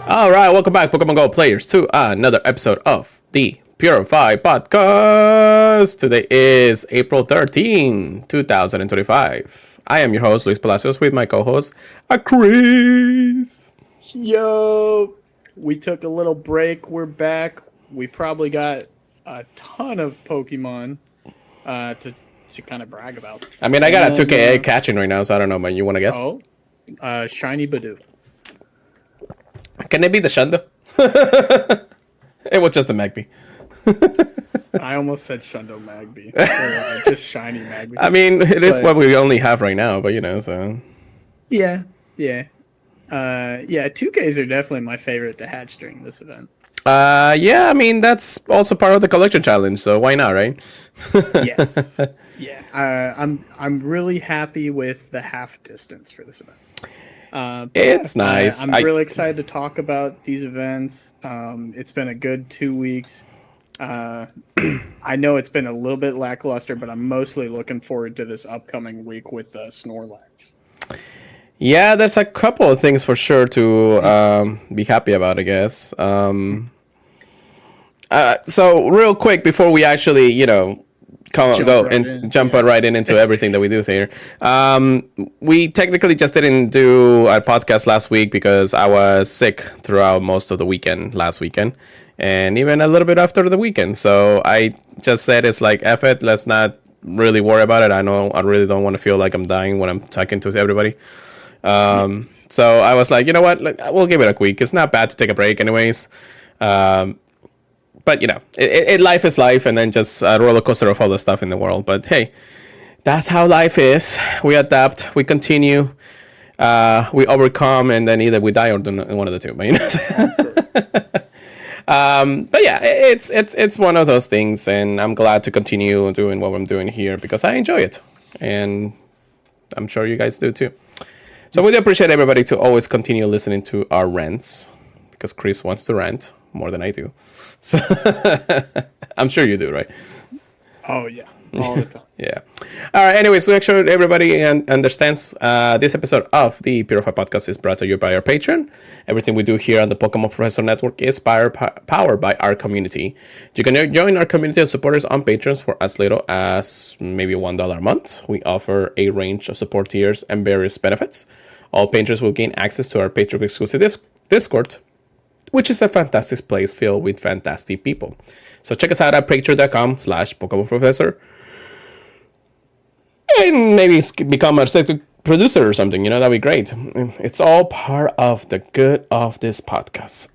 All right, welcome back, Pokemon GO players, to another episode of the Purified Podcast. Today is April 13, 2025. I am your host, Luis Palacios, with my co-host, Chris. Yo, we took a little break. We're back. We probably got a ton of Pokemon to kind of brag about. I mean, I got a 2K catching right now, so I don't know, man. You want to guess? Oh, Shiny Badoo. Can it be the Shundo? It was just the Magby. I almost said Shundo Magby. Or, just Shiny Magby. I mean, it is what we only have right now, but so. Yeah. 2Ks are definitely my favorite to hatch during this event. Yeah, I mean, that's also part of the collection challenge, so why not, right? Yes. Yeah. I'm really happy with the half distance for this event. It's nice. I'm really excited to talk about these events. It's been a good 2 weeks. I know it's been a little bit lackluster, but I'm mostly looking forward to this upcoming week with Snorlax. Yeah, there's a couple of things for sure to be happy about, I guess. So real quick before we actually, jump right into everything that we do here. We technically just didn't do a podcast last week because I was sick throughout most of the weekend last weekend, and even a little bit after the weekend. So I just said it's like F it, let's not really worry about it. I know I really don't want to feel like I'm dying when I'm talking to everybody. So I was like, you know what, we'll give it a week. It's not bad to take a break anyways. But, life is life, and then just a roller coaster of all the stuff in the world. But, hey, that's how life is. We adapt. We continue. We overcome, and then either we die or one of the two. But yeah, it's one of those things, and I'm glad to continue doing what I'm doing here because I enjoy it. And I'm sure you guys do, too. So we do appreciate everybody to always continue listening to our rants because Chris wants to rant more than I do. So I'm sure you do, right? Oh, yeah. All the time. Yeah. All right. Anyways, we make sure everybody understands this episode of the Purified Podcast is brought to you by our Patreon. Everything we do here on the Pokemon Professor Network is powered by our community. You can join our community of supporters on Patreon for as little as maybe $1 a month. We offer a range of support tiers and various benefits. All patrons will gain access to our Patreon exclusive Discord, which is a fantastic place filled with fantastic people. So check us out at patreon.com/Pokemon Professor. And maybe become a producer or something, that'd be great. It's all part of the good of this podcast.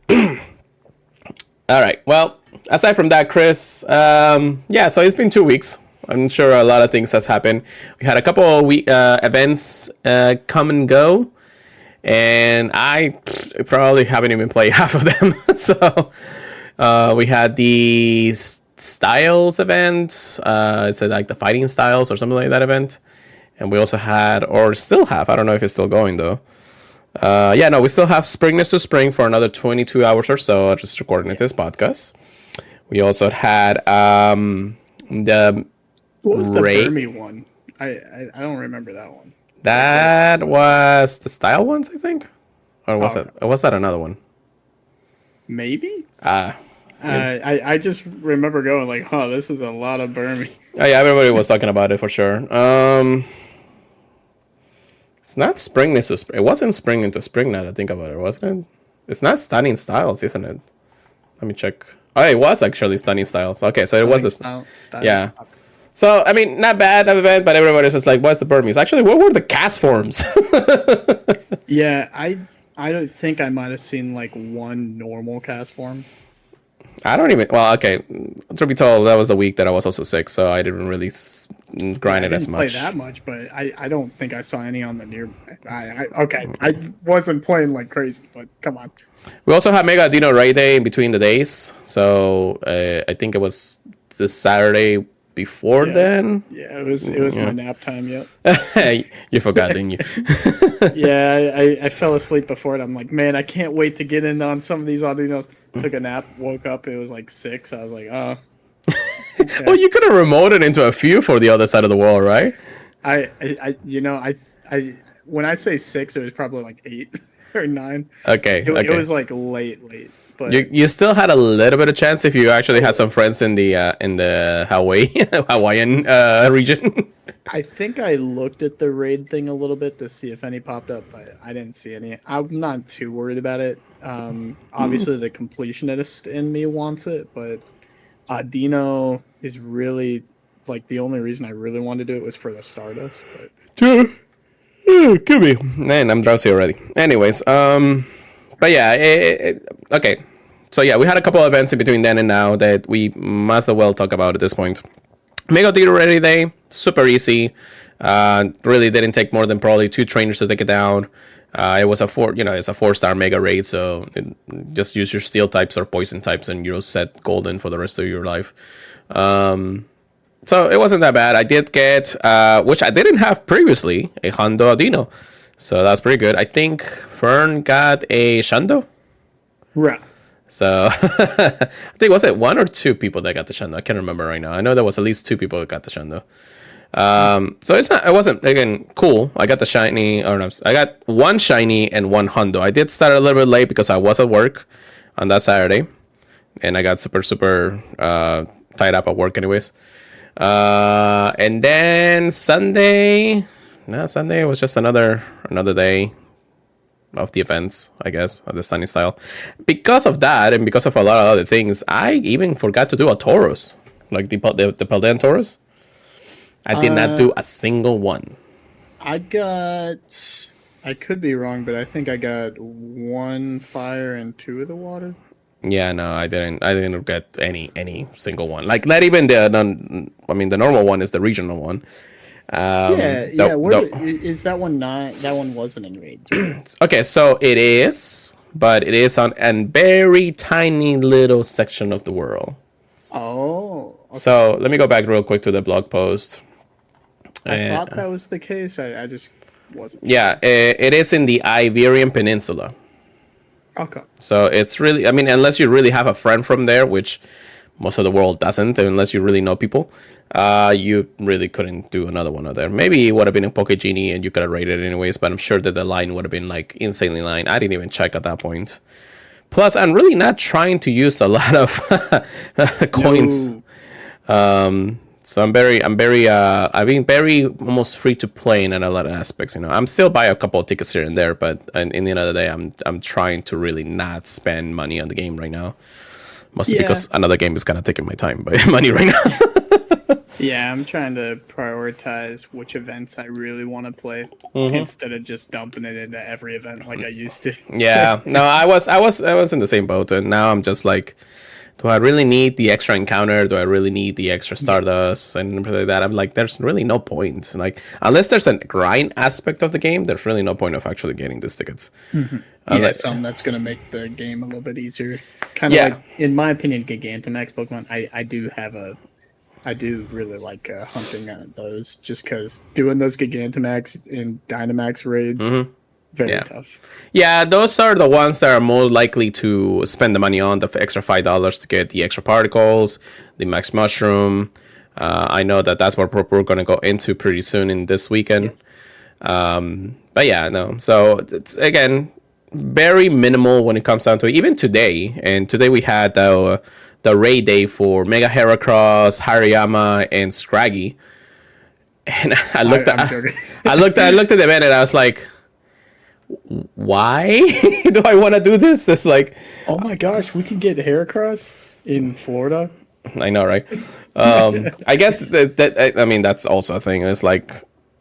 All right, well, aside from that, Chris, so it's been 2 weeks. I'm sure a lot of things has happened. We had a couple of events come and go, and I probably haven't even played half of them. So we had the Styles event. It's like the Fighting Styles or something like that event. And we also had, or still have, I don't know if it's still going though. We still have Springness to Spring for another 22 hours or so. Just recording this podcast. We also had the what was the Burmy one? I don't remember that one. That was the Style ones, I think, or was it? Or was that another one? Maybe. I just remember going like, "Oh, this is a lot of Burmy." Oh yeah, everybody was talking about it for sure. It's not Springness to Spring. It wasn't Spring into Spring. Now that I think about it, wasn't it? It's not Stunning Styles, isn't it? Let me check. Oh, it was actually Stunning Styles. Okay, so it was a style. Yeah. So, I mean, not bad of event, but everybody's just like, what's the Burmese? Actually, what were the cast forms? Yeah, I don't think I might have seen like one normal cast form. I don't even... Well, okay. To be told, that was the week that I was also sick, so I didn't really grind it as much. I didn't play that much, but I don't think I saw any on the nearby. I wasn't playing like crazy, but come on. We also had Mega Dino Ray Day in between the days, so I think it was this Saturday before then. Yeah, it was my nap time. Yep. You forgot, didn't you? Yeah, I fell asleep before it. I'm like, man, I can't wait to get in on some of these Arduinos. Took a nap, woke up, it was like 6. I was like, oh. Okay. Well, you could have remoted into a few for the other side of the world, right? I when I say 6, it was probably like 8. or 9. Okay, It okay. was like late, but You still had a little bit of chance if you actually had some friends in the Hawaiian region. I think I looked at the raid thing a little bit to see if any popped up, but I didn't see any. I'm not too worried about it. Obviously, the completionist in me wants it, but Dino is really like the only reason I really wanted to do it was for the Stardust. But Could be. Man, I'm drowsy already. Anyways, but yeah, okay. So yeah, we had a couple of events in between then and now that we must as well talk about at this point. Mega Theater Ready Day, super easy. Really didn't take more than probably 2 trainers to take it down. It was it's a 4-star mega raid, so just use your steel types or poison types and you'll set golden for the rest of your life. So it wasn't that bad. I did get, which I didn't have previously, a Hondo Adino. So that's pretty good. I think Fern got a Shundo. right. So I think, was it 1 or 2 people that got the Shundo? I can't remember right now. I know there was at least 2 people that got the Shundo. So it wasn't, again, cool. I got the shiny, or no, I got 1 shiny and 1 Hondo. I did start a little bit late because I was at work on that Saturday. And I got super tied up at work anyways. And then Sunday was just another day of the events, I guess, of the Sunny style. Because of that, and because of a lot of other things, I even forgot to do a Tauros, like the Paldean Tauros. I did not do a single one. I could be wrong, but I think I got 1 fire and 2 of the water. Yeah, no, I didn't get any single one. Like, not even the normal one is the regional one. Is that one not? That one wasn't in raid. Okay, so it is, but it is on a very tiny little section of the world. Oh. Okay. So let me go back real quick to the blog post. I thought that was the case. I just wasn't. Yeah, it is in the Iberian Peninsula. Okay. So it's really, unless you really have a friend from there, which most of the world doesn't, unless you really know people, you really couldn't do another one out there. Maybe it would have been a Poke Genie and you could have rated it anyways, but I'm sure that the line would have been like insanely line. I didn't even check at that point. Plus, I'm really not trying to use a lot of coins. No. So I'm being very almost free to play in a lot of aspects. I'm still buy a couple of tickets here and there, but in the end of the day, I'm trying to really not spend money on the game right now. Mostly because another game is kind of taking my time by money right now. Yeah, I'm trying to prioritize which events I really want to play instead of just dumping it into every event like I used to. Yeah, no, I was in the same boat, and now I'm just like, do I really need the extra encounter? Do I really need the extra Stardust and everything like that? I'm like, there's really no point. Like, unless there's a grind aspect of the game, there's really no point of actually getting these tickets. Yeah, something that's going to make the game a little bit easier. Kind of like, in my opinion, Gigantamax Pokemon, I do really like hunting on those, just because doing those Gigantamax and Dynamax raids, very tough. Yeah, those are the ones that are more likely to spend the money on, the extra $5 to get the extra particles, the max mushroom. I know that's what we're going to go into pretty soon in this weekend. Yes. But yeah, no. So it's, again, very minimal when it comes down to it. Even today, and today we had the raid day for Mega Heracross, Hariyama, and Scraggy. And I looked at the event and I was like, why do I want to do this? It's like, oh my gosh, we can get Heracross in Florida. I know, right? I guess that's also a thing. It's like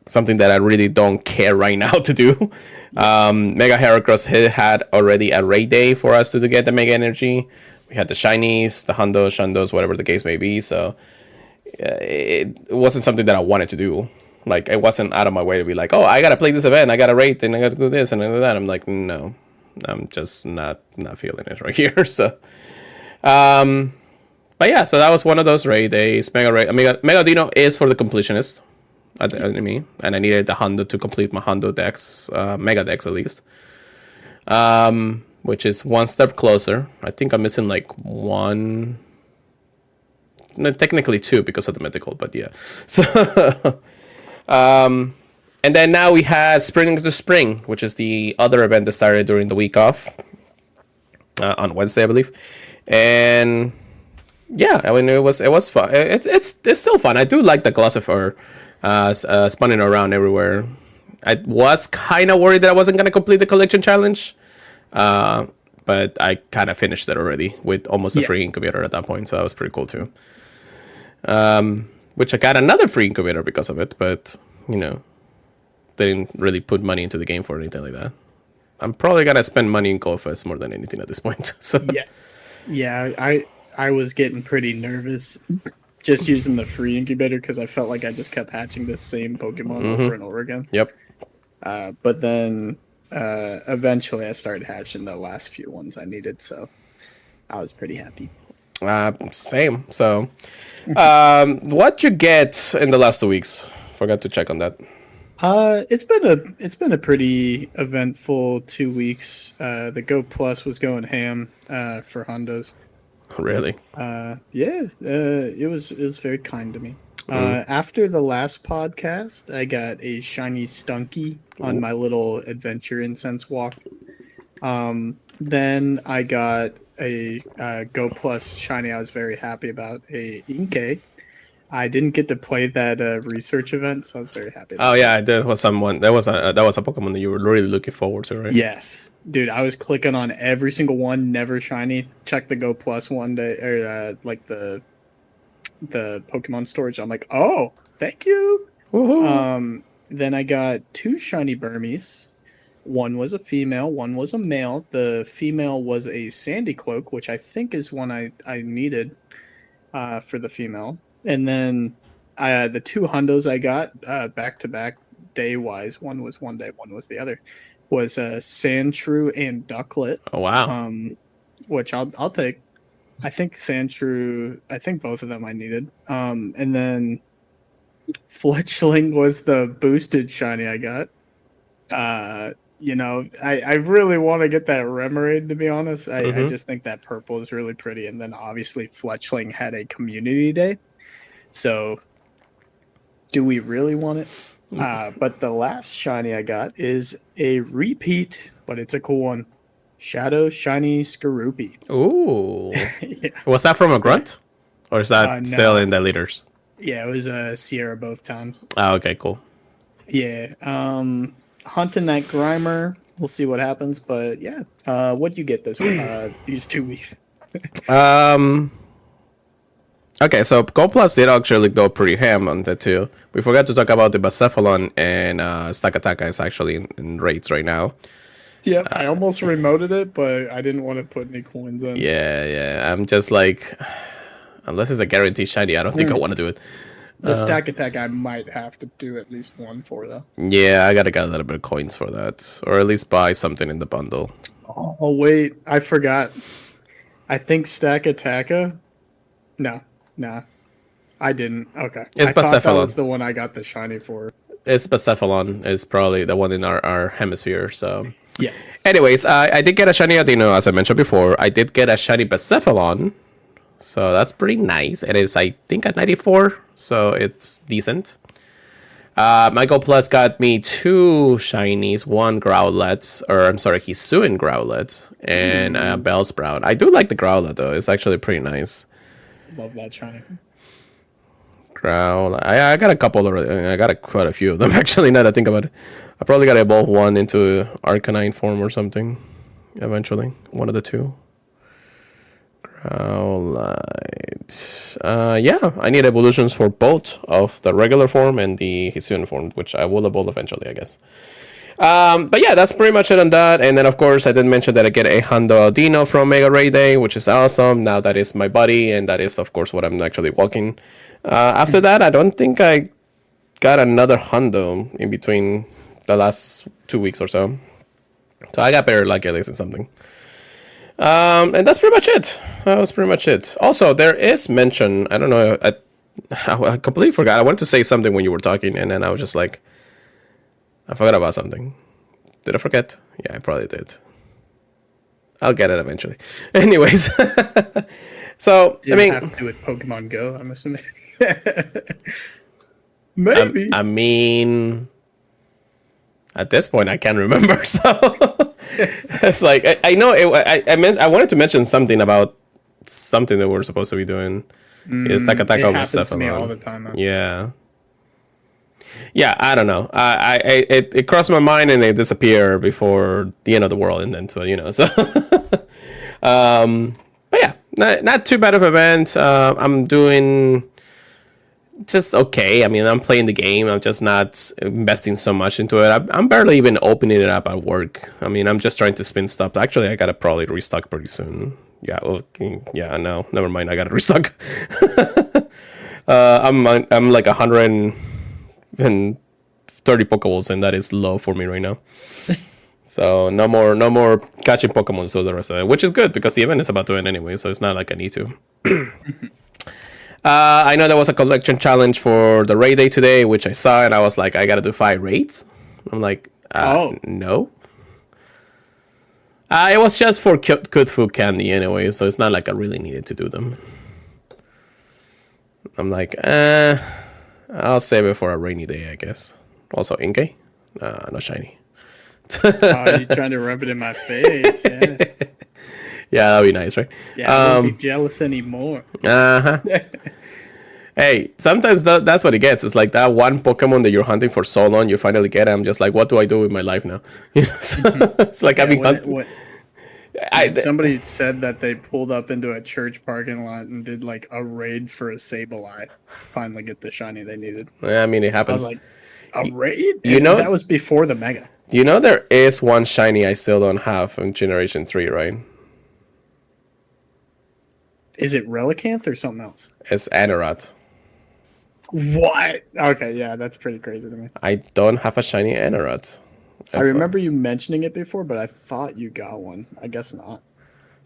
something that I really don't care right now to do. Mega Heracross had already a raid day for us to get the Mega Energy. We had the shinies, the Hondos, Shundos, whatever the case may be. So it wasn't something that I wanted to do. Like, it wasn't out of my way to be like, oh, I gotta play this event, I gotta rate, and I gotta do this and that. I'm like, no, I'm just not feeling it right here. So, but yeah, so that was one of those raid days. Mega Dino is for the completionist, and I needed the Hondo to complete my Hondo decks, Mega decks at least. Which is one step closer. I think I'm missing like one, no, technically 2 because of the mythical, but yeah. So. And then now we had Spring into Spring, which is the other event that started during the week off on Wednesday, I believe. And yeah, I mean it was fun. It's still fun. I do like the Glossifer spinning around everywhere. I was kind of worried that I wasn't gonna complete the collection challenge, but I kind of finished it already with almost a free incubator at that point, so that was pretty cool too. Which I got another free incubator because of it, but they didn't really put money into the game for anything like that. I'm probably gonna spend money in GoFest more than anything at this point. So yes, yeah, I was getting pretty nervous just using the free incubator because I felt like I just kept hatching the same Pokemon over and over again. Yep. But then eventually I started hatching the last few ones I needed, so I was pretty happy. Same. So, what'd you get in the last 2 weeks? Forgot to check on that. It's been a pretty eventful 2 weeks. The Go Plus was going ham for Hondos. Really? It was very kind to me. After the last podcast, I got a shiny Stunky on my little adventure incense walk. Then I got a Go Plus shiny. I was very happy about a Inkay. I didn't get to play that research event, so I was very happy. Oh yeah, there was someone. That was a Pokemon that you were really looking forward to, right? Yes, dude. I was clicking on every single one, never shiny. Check the Go Plus one day, or like the Pokemon storage. I'm like, oh, thank you. Woohoo. Then I got 2 shiny Burmese. One was a female, one was a male. The female was a Sandy Cloak, which I think is one I needed for the female. And then the 2 Hundos I got back to back day wise. One was one day, one was the other. Was Sandshrew and Ducklet. Oh wow! Which I'll take. I think Sandshrew. I think both of them I needed. And then Fletchling was the boosted shiny I got. I really want to get that Remoraid, to be honest. I just think that purple is really pretty. And then obviously Fletchling had a community day. So do we really want it? But the last shiny I got is a repeat, but it's a cool one. Shadow Shiny Skorupi. Ooh. Yeah. Was that from a grunt? Or is that still in the leaders? Yeah, it was a Sierra both times. Oh, okay, cool. Yeah. Hunting Night Grimer. We'll see what happens, but yeah. What'd you get these 2 weeks? Okay, so Go Plus did actually go pretty ham on that too. We forgot to talk about the Bacephalon, and Stakataka is actually in rates right now. Yeah, I almost remoted it, but I didn't want to put any coins in. Yeah. I'm just like, unless it's a guaranteed shiny, I don't think I want to do it. The Stack Attack I might have to do at least one for, though. Yeah, I gotta get a little bit of coins for that. Or at least buy something in the bundle. Oh, wait. I forgot. I think Stack Attacka... No. Nah. I didn't. Okay. It's I thought that Bacephalon. was the one I got the shiny for. It's Bacephalon. It's probably the one in our hemisphere, so... Yes. Anyways, I did get a shiny Adino, as I mentioned before. I did get a shiny Bacephalon. So that's pretty nice. It is, I think, at 94, so it's decent. My Go Plus got me 2 shinies, 1 Growlithe, Hisuian Growlithe, and Bellsprout. I do like the Growlithe, though. It's actually pretty nice. Love that shiny. Growlithe. I got a couple already. I got quite a few of them, actually, now that I think about it. I probably got to evolve one into Arcanine form or something, eventually. One of the 2. Growlithe. Yeah, I need evolutions for both of the regular form and the Hisuian form, which I will evolve eventually, I guess. But yeah, that's pretty much it on that. And then, of course, I did mention that I get a Hondo Aldino from Mega Ray Day, which is awesome. Now that is my buddy, and that is, of course, what I'm actually walking. After that, I don't think I got another Hondo in between the last 2 weeks or so. So I got better luck at least in something. And that's pretty much it. That was pretty much it. Also, there is mention, I don't know, I completely forgot. I wanted to say something when you were talking, and then I was just like, I forgot about something. Did I forget? Yeah, I probably did. I'll get it eventually. Anyways. So, Did it have to do with Pokemon Go, I'm assuming? Maybe. I mean, At this point, I can't remember. So it's like I know I wanted to mention something about something that we're supposed to be doing. It's like It happens to me all the time. Huh? Yeah. Yeah, I don't know. It crossed my mind and it disappeared before the end of the world, and then so. But yeah, not too bad of an event. I'm doing just okay. I mean, I'm playing the game. I'm just not investing so much into it. I'm barely even opening it up at work. I mean, I'm just trying to spin stuff. Actually, I gotta probably restock pretty soon. Yeah. Okay. Yeah. No. Never mind. I gotta restock. I'm like 130 Pokeballs, and that is low for me right now. So no more catching Pokemon for the rest of it, which is good because the event is about to end anyway. So it's not like I need to. I know there was a collection challenge for the raid day today, which I saw, and I was like, I gotta do 5 raids. I'm like, no. It was just for good food candy anyway, so it's not like I really needed to do them. I'm like, I'll save it for a rainy day, I guess. Also, Inkay? No shiny. You're trying to rub it in my face. Yeah, yeah, that'd be nice, right? Yeah, I won't be jealous anymore. Hey, sometimes that's what it gets. It's like that one Pokemon that you're hunting for so long, you finally get it. I'm just like, what do I do with my life now? It's like I've been hunting. Somebody said that they pulled up into a church parking lot and did like a raid for a Sableye. Finally get the shiny they needed. Yeah, I mean, it happens. I was like, a raid? That was before the Mega. There is one shiny I still don't have from Generation 3, right? Is it Relicanth or something else? It's Anorat. What? Okay, yeah, that's pretty crazy to me. I don't have a shiny Anorat. I remember you mentioning it before, but I thought you got one. I guess not.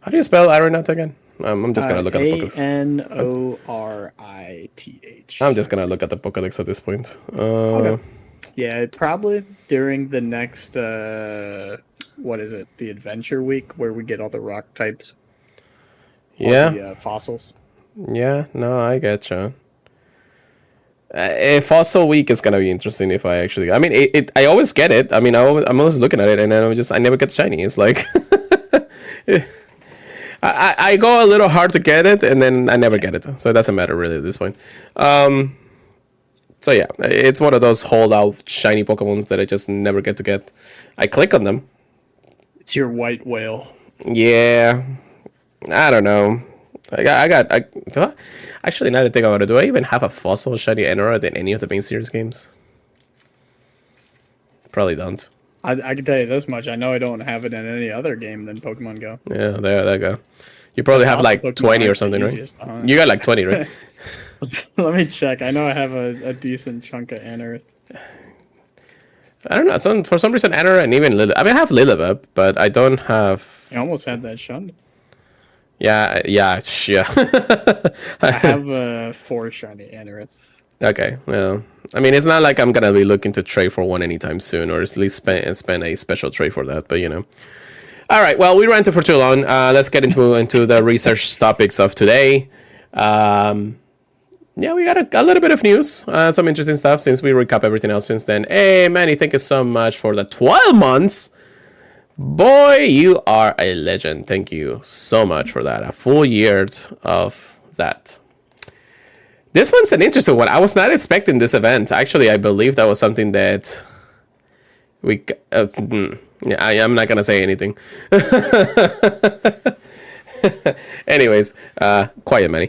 How do you spell Anorat again? I'm just gonna look at the Pokedex. Anorith. I'm just gonna look at the Pokedex at this point. Okay. Yeah, probably during the next what is it? The Adventure Week where we get all the rock types. Yeah. The fossils. Yeah. No, I getcha. Fossil Week is gonna be interesting if I actually. I mean, I always get it. I mean, I'm always looking at it, and then I never get the shiny. It's like I go a little hard to get it, and then I never get it. So it doesn't matter really at this point. So yeah, it's one of those holdout shiny Pokemons that I just never get to get. I click on them. It's your white whale. Yeah, I don't know. Actually, now that I think about it, do I even have a fossil shiny Anorat in any of the main series games? Probably don't. I can tell you this much. I know I don't have it in any other game than Pokemon Go. Yeah, there you go. You probably have like Pokemon 20 or something, right? You got like 20, right? Let me check. I know I have a decent chunk of Anorith. I don't know. For some reason, Anorat and even Lilibub. I mean, I have Lilibub, but I don't have... I almost had that Shundo. Yeah. I have 4 shiny Anorith. Okay, well, I mean, it's not like I'm gonna be looking to trade for one anytime soon, or at least spend a special trade for that. But all right. Well, we ranted for too long. Let's get into the research topics of today. Yeah, we got a little bit of news, some interesting stuff since we recap everything else since then. Hey, Manny, thank you so much for the 12 months. Boy, you are a legend. Thank you so much for that. A full year of that. This one's an interesting one. I was not expecting this event. Actually, I believe that was something that we... I'm not going to say anything. Anyways, quiet, Manny.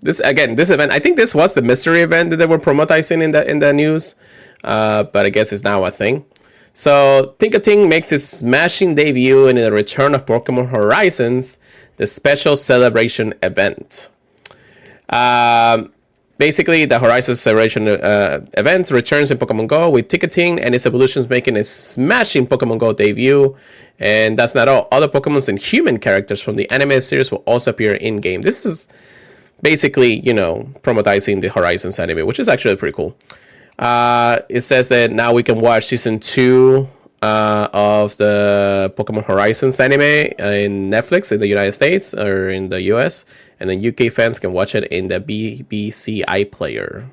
This event, I think this was the mystery event that they were promoting in the news, but I guess it's now a thing. So, Tinkating makes his smashing debut in the return of Pokemon Horizons, the special celebration event. Basically, the Horizons celebration event returns in Pokemon GO with Ticketing and its evolutions making a smashing Pokemon GO debut. And that's not all. Other Pokemons and human characters from the anime series will also appear in-game. This is basically, promoting the Horizons anime, which is actually pretty cool. It says that now we can watch Season 2 of the Pokemon Horizons anime in Netflix in the United States or in the US. And then UK fans can watch it in the BBC iPlayer.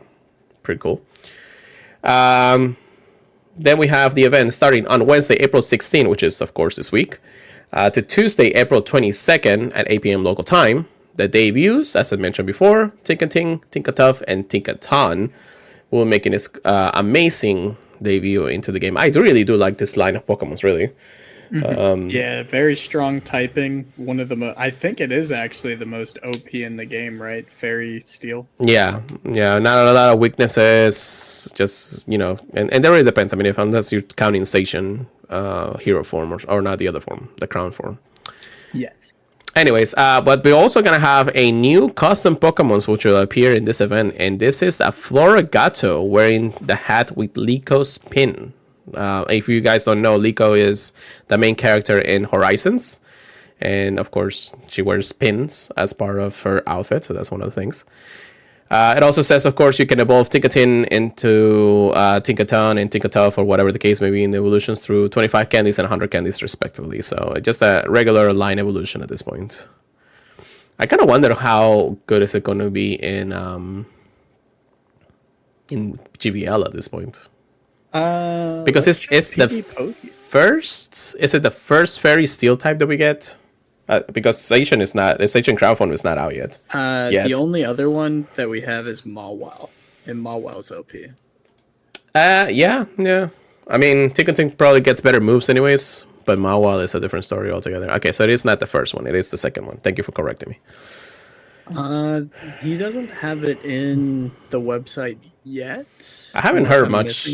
pretty cool. Then we have the event starting on Wednesday, April 16, which is, of course, this week, to Tuesday, April 22nd at 8 p.m. local time. The debuts, as I mentioned before, Tinkating, Tinkatuff, and Tinkaton will be making this amazing debut into the game. I really do like this line of Pokemons, really. Yeah, very strong typing. One of the I think it is actually the most OP in the game, right? Fairy Steel. Yeah, not a lot of weaknesses. Just, and that really depends. I mean, unless you're counting Station hero form or not the other form, the crown form. Yes. Anyways, but we're also gonna have a new custom Pokemons which will appear in this event, and this is a Floragato wearing the hat with Lico's pin. If you guys don't know, Lico is the main character in Horizons, and of course she wears pins as part of her outfit, so that's one of the things. It also says, of course, you can evolve Tinkaton into Tinkaton and Tinkatuff, or whatever the case may be in the evolutions, through 25 candies and 100 candies respectively. So just a regular line evolution at this point. I kind of wonder how good is it going to be in GVL at this point. Because it's the first. Is it the first Fairy Steel type that we get? Because Station is not. The Station Crown form is not out yet. The only other one that we have is Mawile, and Mawile's OP. Yeah. I mean, Tinkaton probably gets better moves anyways, but Mawile is a different story altogether. Okay, so it is not the first one; it is the second one. Thank you for correcting me. He doesn't have it in the website yet. I haven't heard much.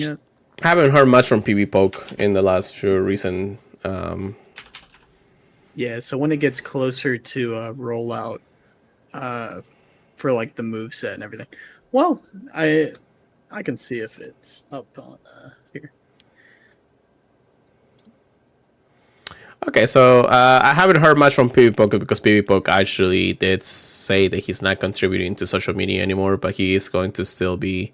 I haven't heard much from PB Poke in the last few recent. Yeah, so when it gets closer to rollout, for like the move set and everything, well, I can see if it's up on here. Okay, so I haven't heard much from PB Poke because PB Poke actually did say that he's not contributing to social media anymore, but he is going to still be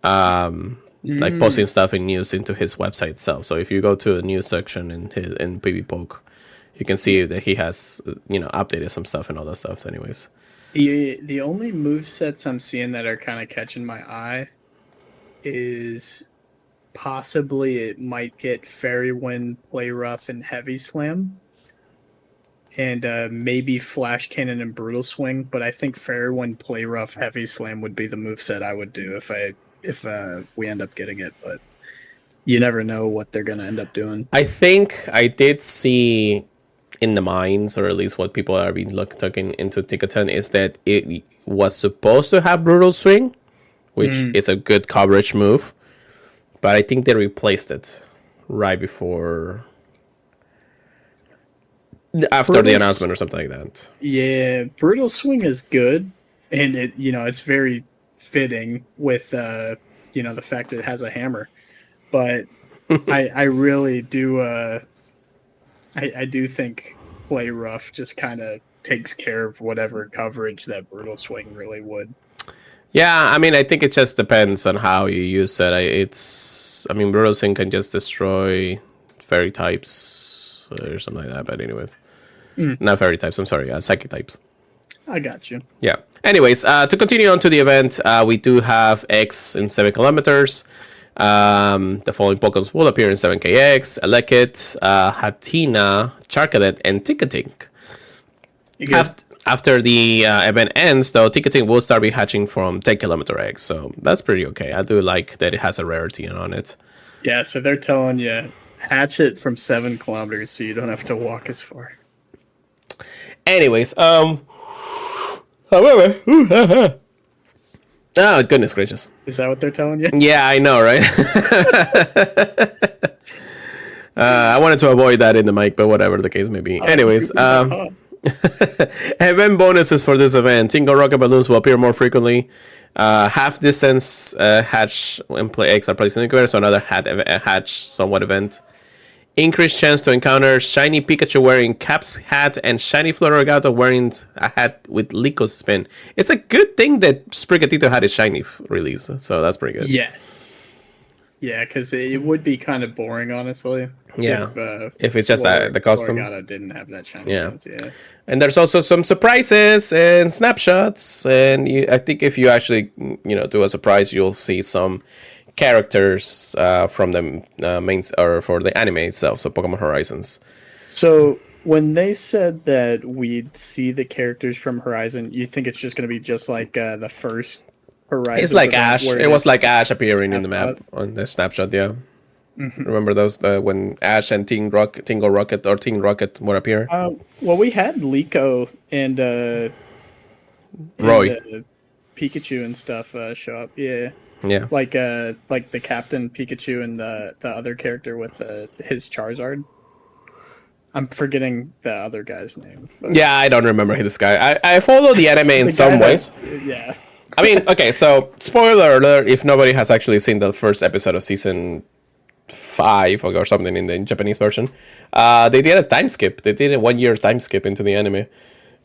like posting stuff in news into his website itself. So if you go to the news section in PB Poke, you can see that he has, updated some stuff and all that stuff. Anyways, the only move sets I'm seeing that are kind of catching my eye is possibly it might get Fairy Wind, Play Rough, and Heavy Slam, and maybe Flash Cannon and Brutal Swing. But I think Fairy Wind, Play Rough, Heavy Slam would be the move set I would do if we end up getting it. But you never know what they're gonna end up doing. I think I did see in the minds, or at least what people are being looking into Tinkaton, is that it was supposed to have Brutal Swing, which is a good coverage move, but I think they replaced it right before, after the announcement or something like that. Yeah, Brutal Swing is good, and it's very fitting with the fact that it has a hammer, but I really do. I do think Play Rough just kind of takes care of whatever coverage that Brutal Swing really would. Yeah, I mean, I think it just depends on how you use it. Brutal Swing can just destroy fairy types or something like that. But anyways, not fairy types. I'm sorry, psychic types. I got you. Yeah. Anyways, to continue on to the event, we do have X in 7 kilometers. The following Pokemon will appear in 7KX: Elekit, Hatina, Charcadet, and Tinkating. After the event ends, though, Tinkating will start be hatching from 10-kilometer eggs, so that's pretty okay. I do like that it has a rarity on it. Yeah, so they're telling you hatch it from 7 kilometers so you don't have to walk as far. Anyways, however, oh, goodness gracious. Is that what they're telling you? Yeah, I know, right? I wanted to avoid that in the mic, but whatever the case may be. Anyways, event bonuses for this event. Tingle Rocket Balloons will appear more frequently. Half distance hatch and play eggs are placed in incubator, so another hatch somewhat event. Increased chance to encounter shiny Pikachu wearing Cap's hat and shiny Floragato wearing a hat with Lico's spin. It's a good thing that Sprigatito had his shiny release, so that's pretty good. Yes. Yeah, because it would be kind of boring, honestly. Yeah, if it's just the custom. Floragato didn't have that shiny. Yeah. Dance, yeah. And there's also some surprises and snapshots. And I think if you actually, do a surprise, you'll see some characters from the main or for the anime itself. So Pokemon Horizons. So when they said that we'd see the characters from Horizon, you think it's just going to be just like the first Horizon? It's like Ash. It was like Ash appearing in the map on the snapshot. Yeah. Mm-hmm. Remember those when Ash and Team Rocket would appear? Well, we had Liko and Roy, and, Pikachu and stuff show up. Yeah, yeah, like the Captain Pikachu and the other character with his Charizard. I'm forgetting the other guy's name. Yeah, I don't remember this guy. I follow the anime in some ways. Yeah. I mean, okay, so spoiler alert: if nobody has actually seen the first episode of season 5 or something in the Japanese version, they did a time skip. They did a 1-year time skip into the anime.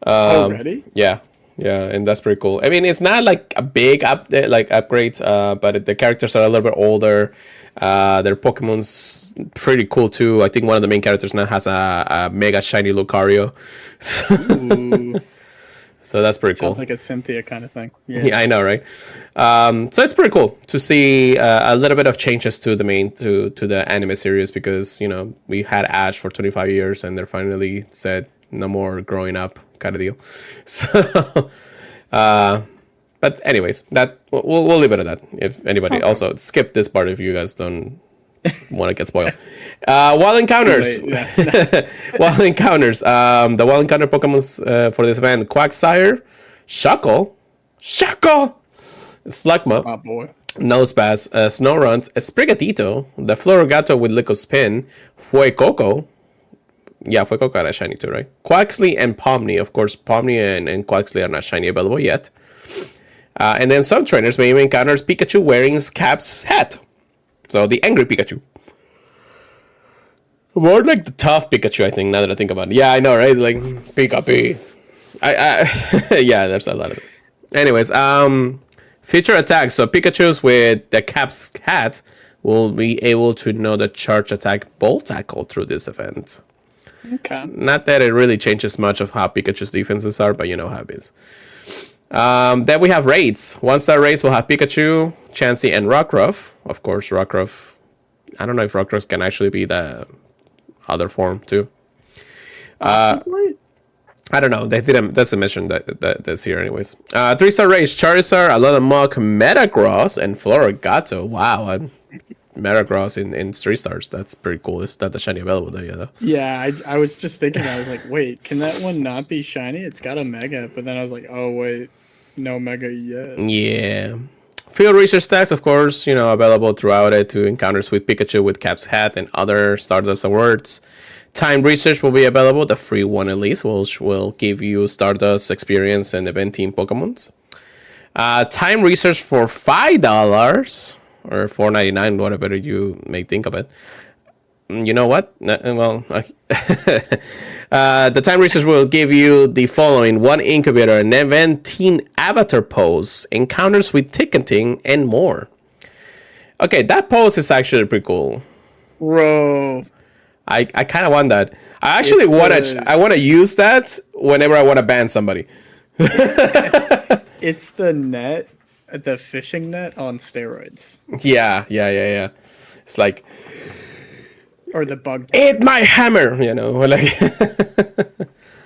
Already? Yeah, and that's pretty cool. I mean, it's not like a big update, like upgrades, but the characters are a little bit older. Their Pokemon's pretty cool too. I think one of the main characters now has a mega shiny Lucario. So that's pretty cool. Sounds like a Cynthia kind of thing. Yeah, I know, right? So it's pretty cool to see a little bit of changes to the anime series because, we had Ash for 25 years and they're finally said no more growing up kind of deal. So, but anyways, that we'll leave it at that. If anybody also skip this part if you guys don't want to get spoiled. Wild Encounters. Wild Encounters. The Wild Encounter Pokemon for this event: Quagsire, Shuckle, Slugma, oh boy, Nosepass, Snorunt, Sprigatito, the Floragato with Lico Spin, Fuecoco. Yeah, Fuecoco got a shiny too, right? Quaxly and Pomni. Of course, Pomni and Quaxly are not shiny available yet. And then some trainers may even encounter Pikachu wearing his cap's hat. So the angry Pikachu. More like the tough Pikachu, I think, now that I think about it. Yeah, I know, right? It's like Pikachu. Yeah, there's a lot of it. Anyways, feature attacks. So Pikachus with the cap's hat will be able to know the charge attack Bolt Tackle through this event. Okay. Not that it really changes much of how Pikachu's defenses are, but you know how it is. Then we have raids. 1-star raids will have Pikachu, Chansey, and Rockruff. Of course, Rockruff. I don't know if Rockruff can actually be the other form too. I don't know. They didn't. That's a mission that's here, anyways. 3-star raids: Charizard, Alolan Metagross, and Floragato. Wow, Metagross in 3 stars. That's pretty cool. Is that the shiny available there? Yeah. Yeah, I was just thinking. I was like, wait, can that one not be shiny? It's got a Mega, but then I was like, oh wait, no Mega yet. Yeah. Field research stacks, of course, available throughout it to encounters with Pikachu with Cap's hat and other Stardust awards. Time research will be available, the free one at least, which will give you Stardust experience and event team Pokemons. Time research for $5 or $4.99, whatever you may think of it. You know what? The time research will give you the following: 1 incubator, an event team avatar pose, encounters with ticketing, and more. Okay, that pose is actually pretty cool. Bro, I kind of want that. I actually I want to use that whenever I want to ban somebody. It's the fishing net on steroids. Yeah. It's like, or the bug. Eat my hammer, like.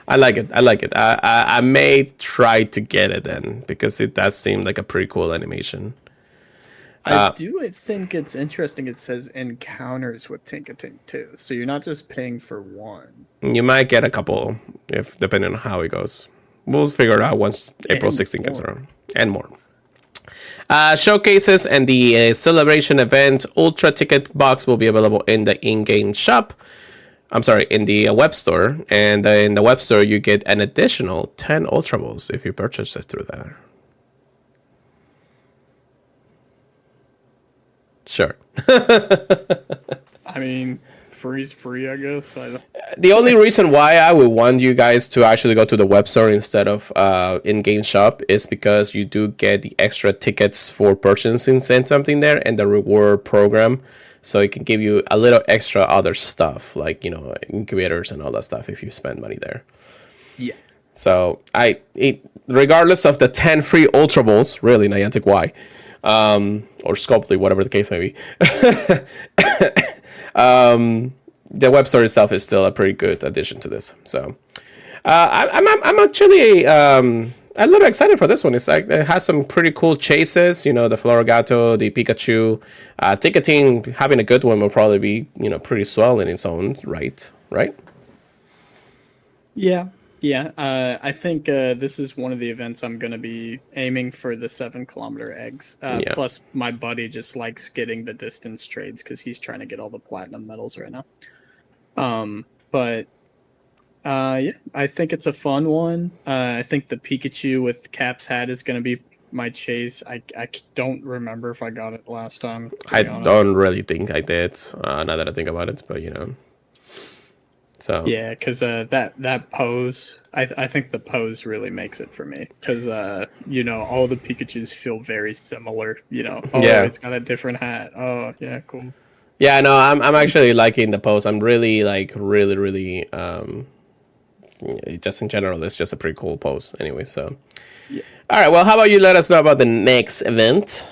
I like it. I may try to get it then because it does seem like a pretty cool animation. I do think it's interesting. It says encounters with Tinkating too, so you're not just paying for one. You might get a couple, if depending on how it goes. We'll figure it out once April 16th comes around, and more. Showcases and the celebration event Ultra Ticket box will be available in the in-game shop. I'm sorry, in the web store. And in the web store, you get an additional 10 Ultra Balls if you purchase it through there. Sure. I mean, free's free, I guess. The only reason why I would want you guys to actually go to the web store instead of in-game shop is because you do get the extra tickets for purchasing something there and the reward program. So it can give you a little extra other stuff like, incubators and all that stuff if you spend money there. Yeah. So regardless of the 10 free Ultra Balls, really, Niantic, why? Or Scopely, whatever the case may be. The web store itself is still a pretty good addition to this. So I'm actually a little excited for this one. It's like it has some pretty cool chases. The Florigato, the Pikachu, ticketing. Having a good one will probably be pretty swell in its own right. Yeah. I think this is one of the events I'm going to be aiming for the 7-kilometer eggs. Plus, my buddy just likes getting the distance trades because he's trying to get all the platinum medals right now. I think it's a fun one. I think the Pikachu with Cap's hat is going to be my chase. I don't remember if I got it last time. I don't really think I did. Now that I think about it, but So yeah, because that pose, I think the pose really makes it for me. Because all the Pikachus feel very similar. It's got a different hat. Oh yeah, cool. Yeah, no, I'm actually liking the pose. I'm really really just in general, it's just a pretty cool pose. Anyway, so yeah. All right. Well, how about you let us know about the next event?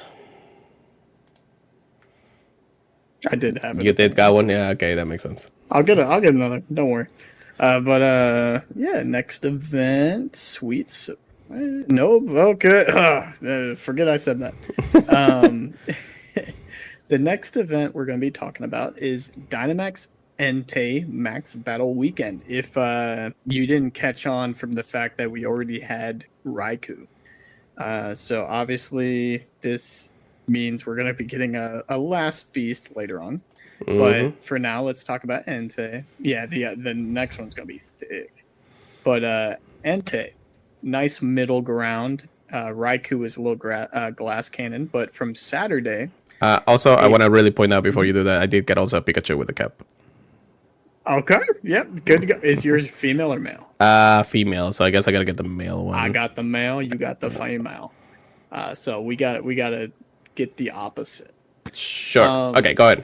I did have it. You did got one? Yeah. Okay, that makes sense. I'll get another. Don't worry. Next event, sweets. Nope. Okay. Forget I said that. The next event we're going to be talking about is Dynamax Entei Max Battle Weekend. If you didn't catch on from the fact that we already had Raikou. So obviously this means we're going to be getting a last beast later on. Mm-hmm. But for now, let's talk about Entei. Yeah, the next one's going to be thick. But Entei, nice middle ground. Raikou is a little glass cannon. But from Saturday... Also, I want to really point out before you do that, I did get also a Pikachu with a cap. Okay, yep, good to go. Is yours female or male? Female, so I guess I got to get the male one. I got the male, you got the female. So we got to get the opposite. Sure. Okay, go ahead.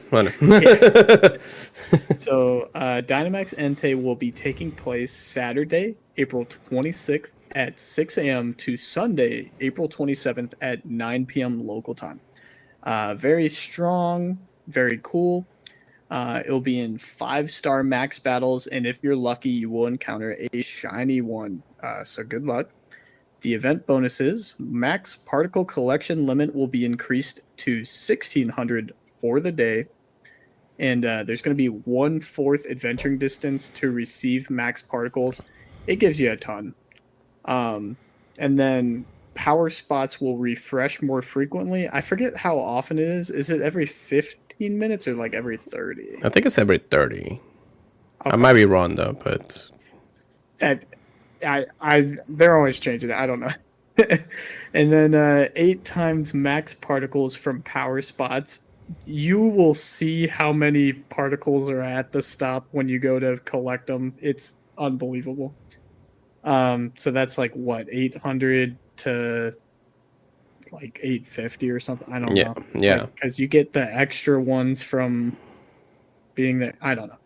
So, Dynamax Entei will be taking place Saturday, April 26th at 6 a.m. to Sunday, April 27th at 9 p.m. local time. Very strong, very cool. It'll be in 5-star max battles, and if you're lucky, you will encounter a shiny one. So good luck. The event bonuses: max particle collection limit will be increased to 1,600 for the day, and there's going to be 1/4 adventuring distance to receive max particles. It gives you a ton. And then power spots will refresh more frequently. I forget how often it is. Is it every 15 minutes or like every 30? I think it's every 30. Okay. I might be wrong though, but they're always changing it. I don't know. And then 8 times max particles from power spots. You will see how many particles are at the stop when you go to collect them. It's unbelievable. So that's like what, 800 to like 850 or something. I don't know. Yeah. Because you get the extra ones from being there. I don't know.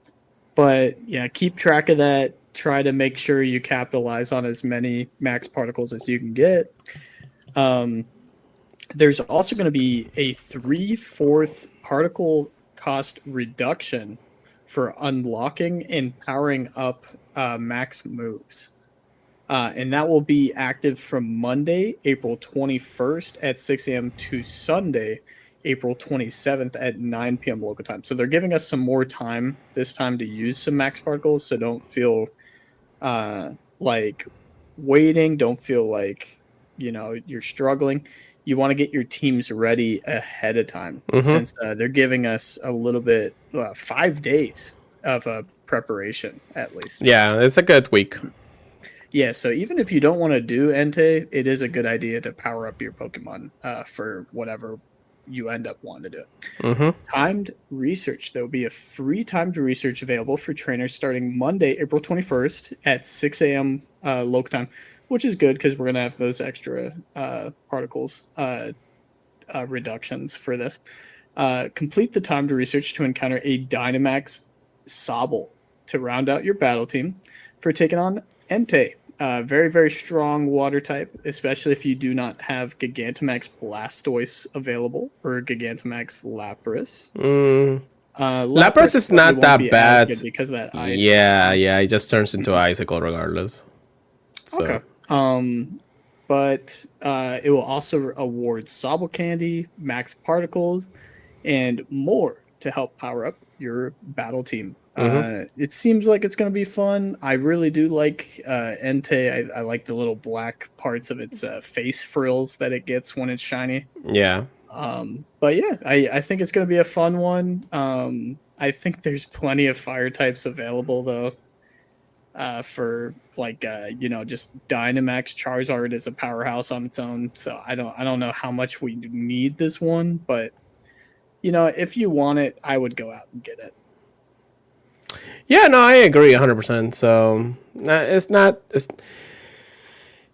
But yeah, keep track of that. Try to make sure you capitalize on as many max particles as you can get. There's also going to be a 3/4 particle cost reduction for unlocking and powering up max moves. And that will be active from Monday, April 21st at 6 a.m. to Sunday, April 27th at 9 p.m. local time. So they're giving us some more time this time to use some max particles. So don't feel like waiting. Don't feel like, you're struggling. You want to get your teams ready ahead of time, since they're giving us a little bit, 5 days of preparation at least. Yeah, it's a good week. Yeah, so even if you don't want to do Entei, it is a good idea to power up your Pokemon for whatever you end up wanting to do it. Mm-hmm. Timed research. There will be a free timed research available for trainers starting Monday, April 21st at 6 a.m. Local time, which is good because we're going to have those extra particles reductions for this. Complete the timed research to encounter a Dynamax Sobble to round out your battle team for taking on Entei. Very, very strong water type, especially if you do not have Gigantamax Blastoise available or Gigantamax Lapras. Lapras is not that bad because of that ice. Yeah, it just turns into Icicle regardless. So. Okay. But it will also award Sobble Candy, Max Particles, and more to help power up your battle team. It seems like it's going to be fun. I really do like Entei. I like the little black parts of its face frills that it gets when it's shiny. Yeah. But yeah, I think it's going to be a fun one. I think there's plenty of fire types available though. For like just Dynamax Charizard is a powerhouse on its own. So I don't know how much we need this one, but if you want it, I would go out and get it. Yeah, no, I agree 100%. So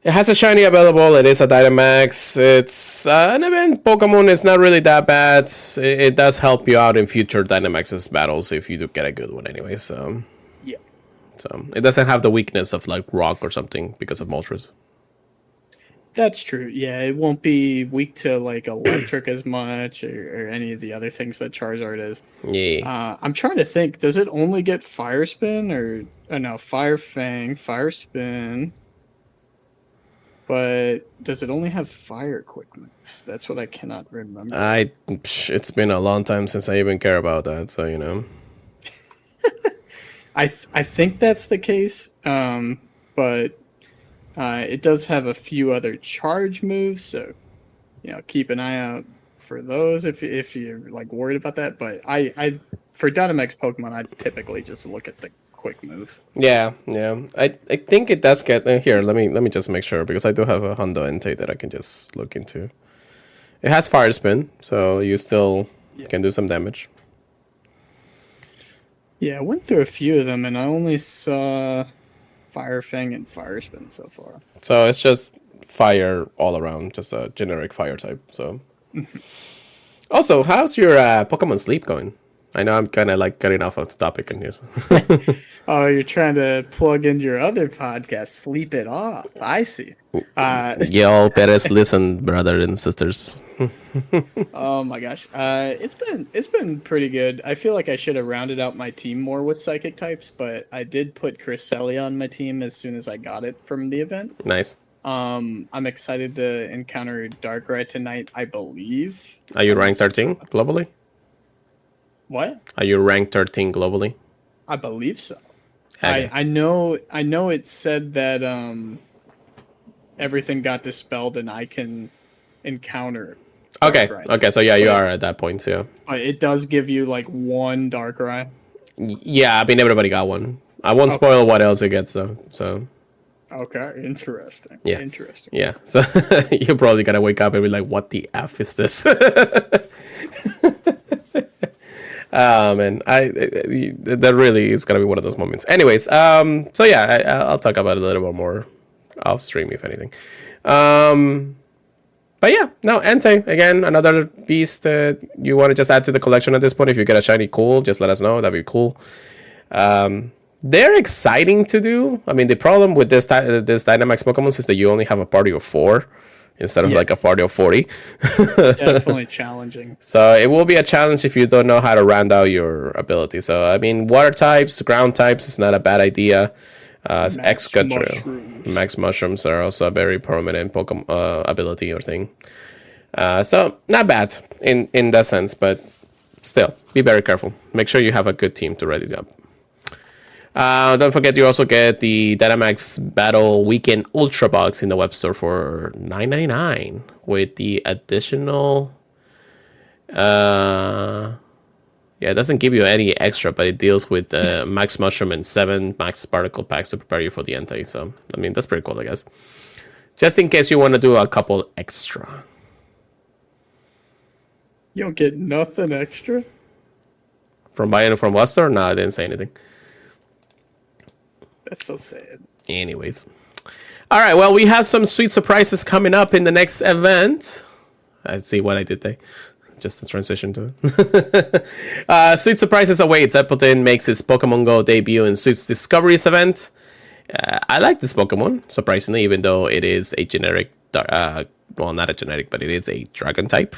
it has a shiny available. It is a Dynamax. It's an event Pokemon. It's not really that bad. It does help you out in future Dynamax's battles if you do get a good one anyway. So yeah. So it doesn't have the weakness of like Rock or something because of Moltres. That's true. Yeah, it won't be weak to like electric as much or any of the other things that Charizard is. Yeah. I'm trying to think. Does it only get Fire Spin or no Fire Fang, Fire Spin? But does it only have Fire Quick moves? That's what I cannot remember. It's been a long time since I even care about that. So I think that's the case. But. It does have a few other charge moves, so keep an eye out for those if you're like worried about that. But I for Dynamax Pokemon, I typically just look at the quick moves. Yeah. I think it does get here. Let me just make sure because I do have a Shundo Entei that I can just look into. It has Fire Spin, so you still can do some damage. Yeah, I went through a few of them, and I only saw Fire Fang and Fire Spin so far. So it's just fire all around, just a generic fire type. So, also, how's your Pokemon Sleep going? I know I'm kind of like getting off of the topic in here. Oh, you're trying to plug into your other podcast, Sleep It Off. I see. Y'all better listen, brothers and sisters. Oh my gosh, it's been pretty good. I feel like I should have rounded out my team more with psychic types, but I did put Cresselia on my team as soon as I got it from the event. Nice. I'm excited to encounter Darkrai tonight. I believe. Are you ranked 13 globally? What? Are you ranked 13 globally? I believe so. Okay. I know it said that everything got dispelled and I can encounter Darkrai. Okay, so yeah, you are at that point, yeah. But it does give you like one Darkrai. Yeah, I mean everybody got one. I won't spoil what else it gets though. So okay, interesting. Yeah. Interesting. Yeah. So you're probably gonna wake up and be like, what the F is this? And that really is gonna be one of those moments. Anyways, so yeah, I'll talk about it a little bit more off stream if anything. But yeah, no, Entei, again, another piece that you want to just add to the collection at this point. If you get a shiny, cool, just let us know. That'd be cool. They're exciting to do. I mean, the problem with this Dynamax Pokemon is that you only have a party of 4 instead of like a party of 40. Definitely challenging. So it will be a challenge if you don't know how to round out your ability. So, I mean, water types, ground types is not a bad idea. Max mushrooms are also a very prominent Pokemon ability or thing. So not bad in that sense, but still be very careful. Make sure you have a good team to ready it up. Don't forget you also get the Dynamax Battle Weekend Ultra Box in the web store for $9.99 with the additional. Yeah, it doesn't give you any extra, but it deals with Max Mushroom and 7 Max Particle Packs to prepare you for the Entei. So, I mean, that's pretty cool, I guess. Just in case you want to do a couple extra. You don't get nothing extra. From buying it from Webster? No, I didn't say anything. That's so sad. Anyways. All right, well, we have some sweet surprises coming up in the next event. Let's see what I did there. Just a transition to it. Sweet surprises awaits. Appleton makes his Pokemon GO debut in Sweet's Discoveries event. I like this Pokemon, surprisingly, even though it is a generic, well, not a generic, but it is a dragon type.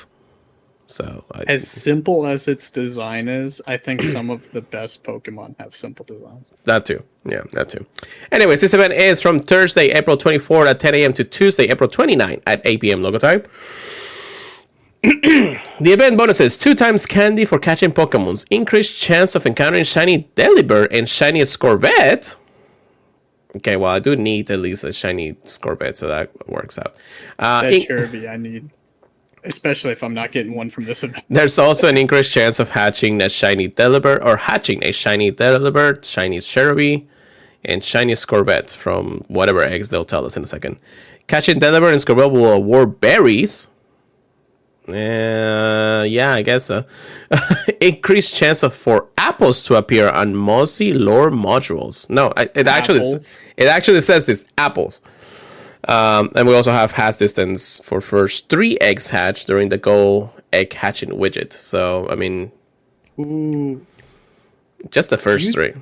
So as simple as its design is, I think some of the best Pokemon have simple designs. That too. Yeah, that too. Anyways, this event is from Thursday, April 24th at 10 a.m. to Tuesday, April 29th at 8 p.m. local time. The event bonuses: 2 times candy for catching Pokemons, increased chance of encountering shiny Delibird and shiny Scorvette. Okay, well, I do need at least a shiny Scorvette, so that works out. That Cherubi I need. Especially if I'm not getting one from this event. There's also an increased chance of hatching a shiny Delibird or hatching a shiny Delibird, shiny Cherubi, and shiny Scorvette from whatever eggs they'll tell us in a second. Catching Delibird and Scorvette will award berries. Yeah, I guess so. Increased chance of 4 apples to appear on mossy lore modules. No, it actually says this, apples. And we also have hatch distance for first 3 eggs hatched during the Go egg hatching widget. So, I mean, ooh, just the first 3.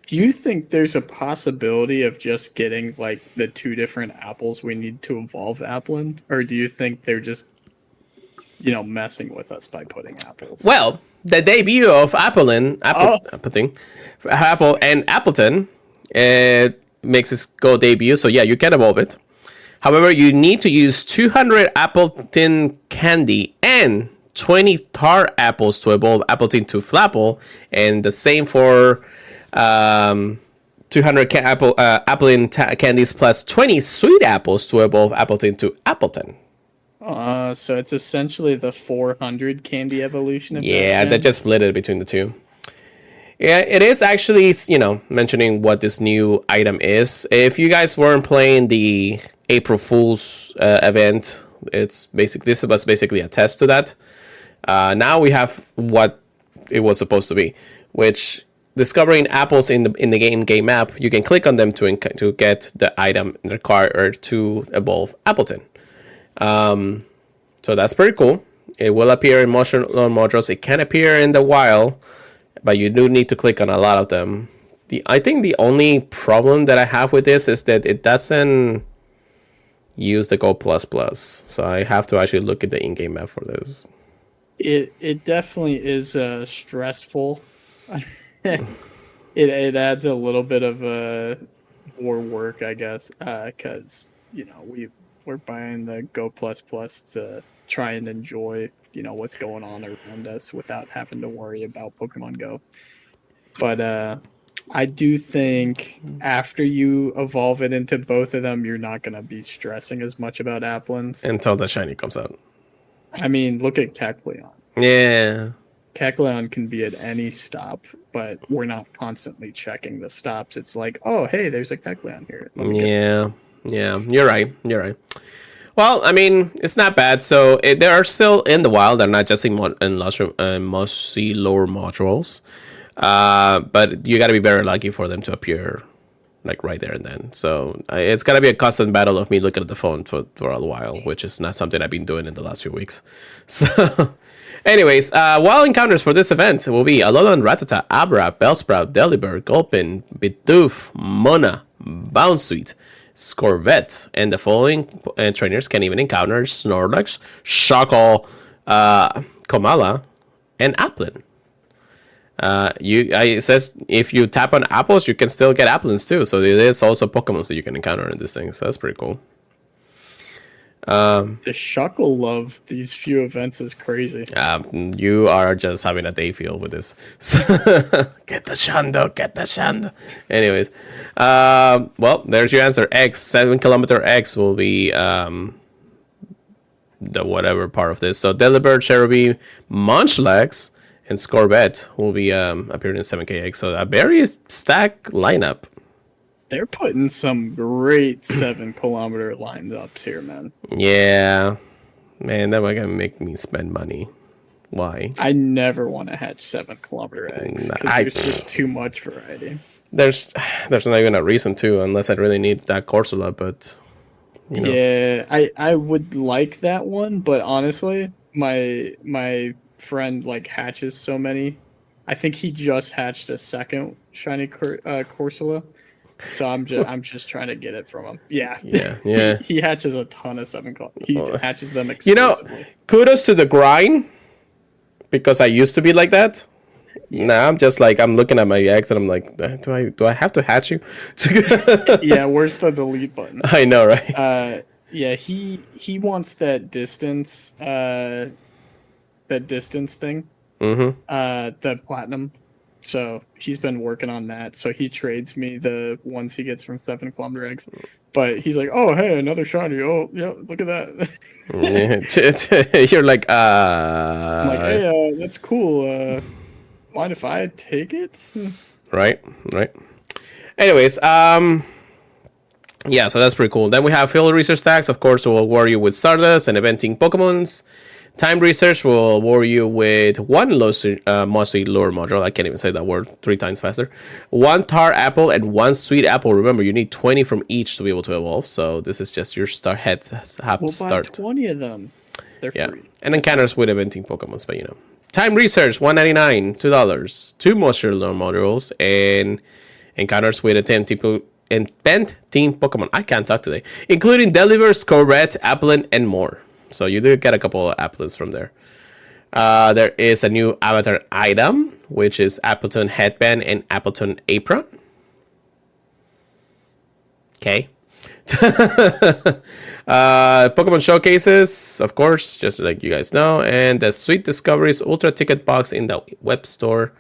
Do you think there's a possibility of just getting like the 2 different apples we need to evolve Applin? Or do you think they're just, messing with us by putting apples? Well, the debut of Apple and Appleton, it makes its Go debut. So yeah, you can evolve it. However, you need to use 200 Appleton candy and 20 tar apples to evolve Appleton to Flapple, and the same for 200 Appleton candies plus 20 sweet apples to evolve Appleton to Appleton. So it's essentially the 400 candy evolution. Yeah, they just split it between the 2. Yeah, it is actually, mentioning what this new item is. If you guys weren't playing the April Fool's event, this was basically a test to that. Now we have what it was supposed to be, which discovering apples in the game map, you can click on them to get the item required to evolve Appleton. So that's pretty cool. It will appear in motion modules. It can appear in the wild, but you do need to click on a lot of them. I think the only problem that I have with this is that it doesn't use the Go++. So I have to actually look at the in-game map for this. It definitely is stressful. It adds a little bit of more work, I guess, because we're buying the Go++ to try and enjoy what's going on around us without having to worry about Pokemon Go. But I do think after you evolve it into both of them, you're not going to be stressing as much about Applins. Until the shiny comes out. I mean, look at Kecleon. Yeah. Kecleon can be at any stop, but we're not constantly checking the stops. It's like, oh, hey, there's a Kecleon here. Yeah, you're right. Well, I mean, it's not bad. So they are still in the wild. They're not just in mossy lower modules. But you got to be very lucky for them to appear like right there and then. So it's going to be a constant battle of me looking at the phone for a while, which is not something I've been doing in the last few weeks. So anyways, wild encounters for this event will be Alolan Rattata, Abra, Bellsprout, Delibird, Gulpin, Bidoof, Mona, Bounsweet, Scorvette, and the following trainers can even encounter Snorlax, Shockle, Komala, and Applin. It says if you tap on apples, you can still get Applins too. So there's also Pokemon that you can encounter in this thing. So that's pretty cool. The Shuckle love these few events is crazy. You are just having a day feel with this. Get the Shundo. Anyways, well, there's your answer. X 7 kilometer X will be the whatever part of this. So Delibird, Cherubi, Munchlax, and Scorvette will be appearing in 7KX. So a very stacked lineup. They're putting some great 7 kilometer lineups here, man. Yeah. Man, that might gonna make me spend money Why? I never want to hatch 7-kilometer eggs because there's just too much variety. There's not even a reason to, unless I really need that Corsola, but you know. Yeah, I would like that one, but honestly, my friend like hatches so many. I think he just hatched a second shiny Corsola, so I'm just trying to get it from him. Yeah, yeah. he hatches a ton of he hatches them exclusively. Kudos to the grind, because I used to be like that. Yeah. Now I'm just like, I'm looking at my eggs and I'm like, do I have to hatch you? Yeah, where's the delete button? I know, right? Yeah, he wants that distance thing. Mm-hmm. The platinum. So he's been working on that. So he trades me the ones he gets from 7-kilometer eggs. But he's like, oh, hey, another shiny. Oh, yeah, look at that. You're like, I'm like, hey, that's cool. Mind if I take it? Right. Anyways, yeah, so that's pretty cool. Then we have field research stacks. Of course, will reward you with Stardust and eventing Pokemons. Time research will reward you with one mossy lure module. I can't even say that word 3 times faster. 1 tar apple and 1 sweet apple. Remember, you need 20 from each to be able to evolve. So this is just your start. We'll buy 20 of them. They're free. And encounters with eventing Pokemons, but you know. Time research, $1.99, $2. 2 moisture lure modules and encounters with a 10 team Pokemon. I can't talk today. Including Deliver, Scorette, Applin, and more. So you do get a couple of Applins from there. There is a new avatar item, which is Appleton Headband and Appleton Apron. Okay. Pokemon showcases, of course, just like you guys know, and the Sweet Discoveries Ultra Ticket Box in the web store,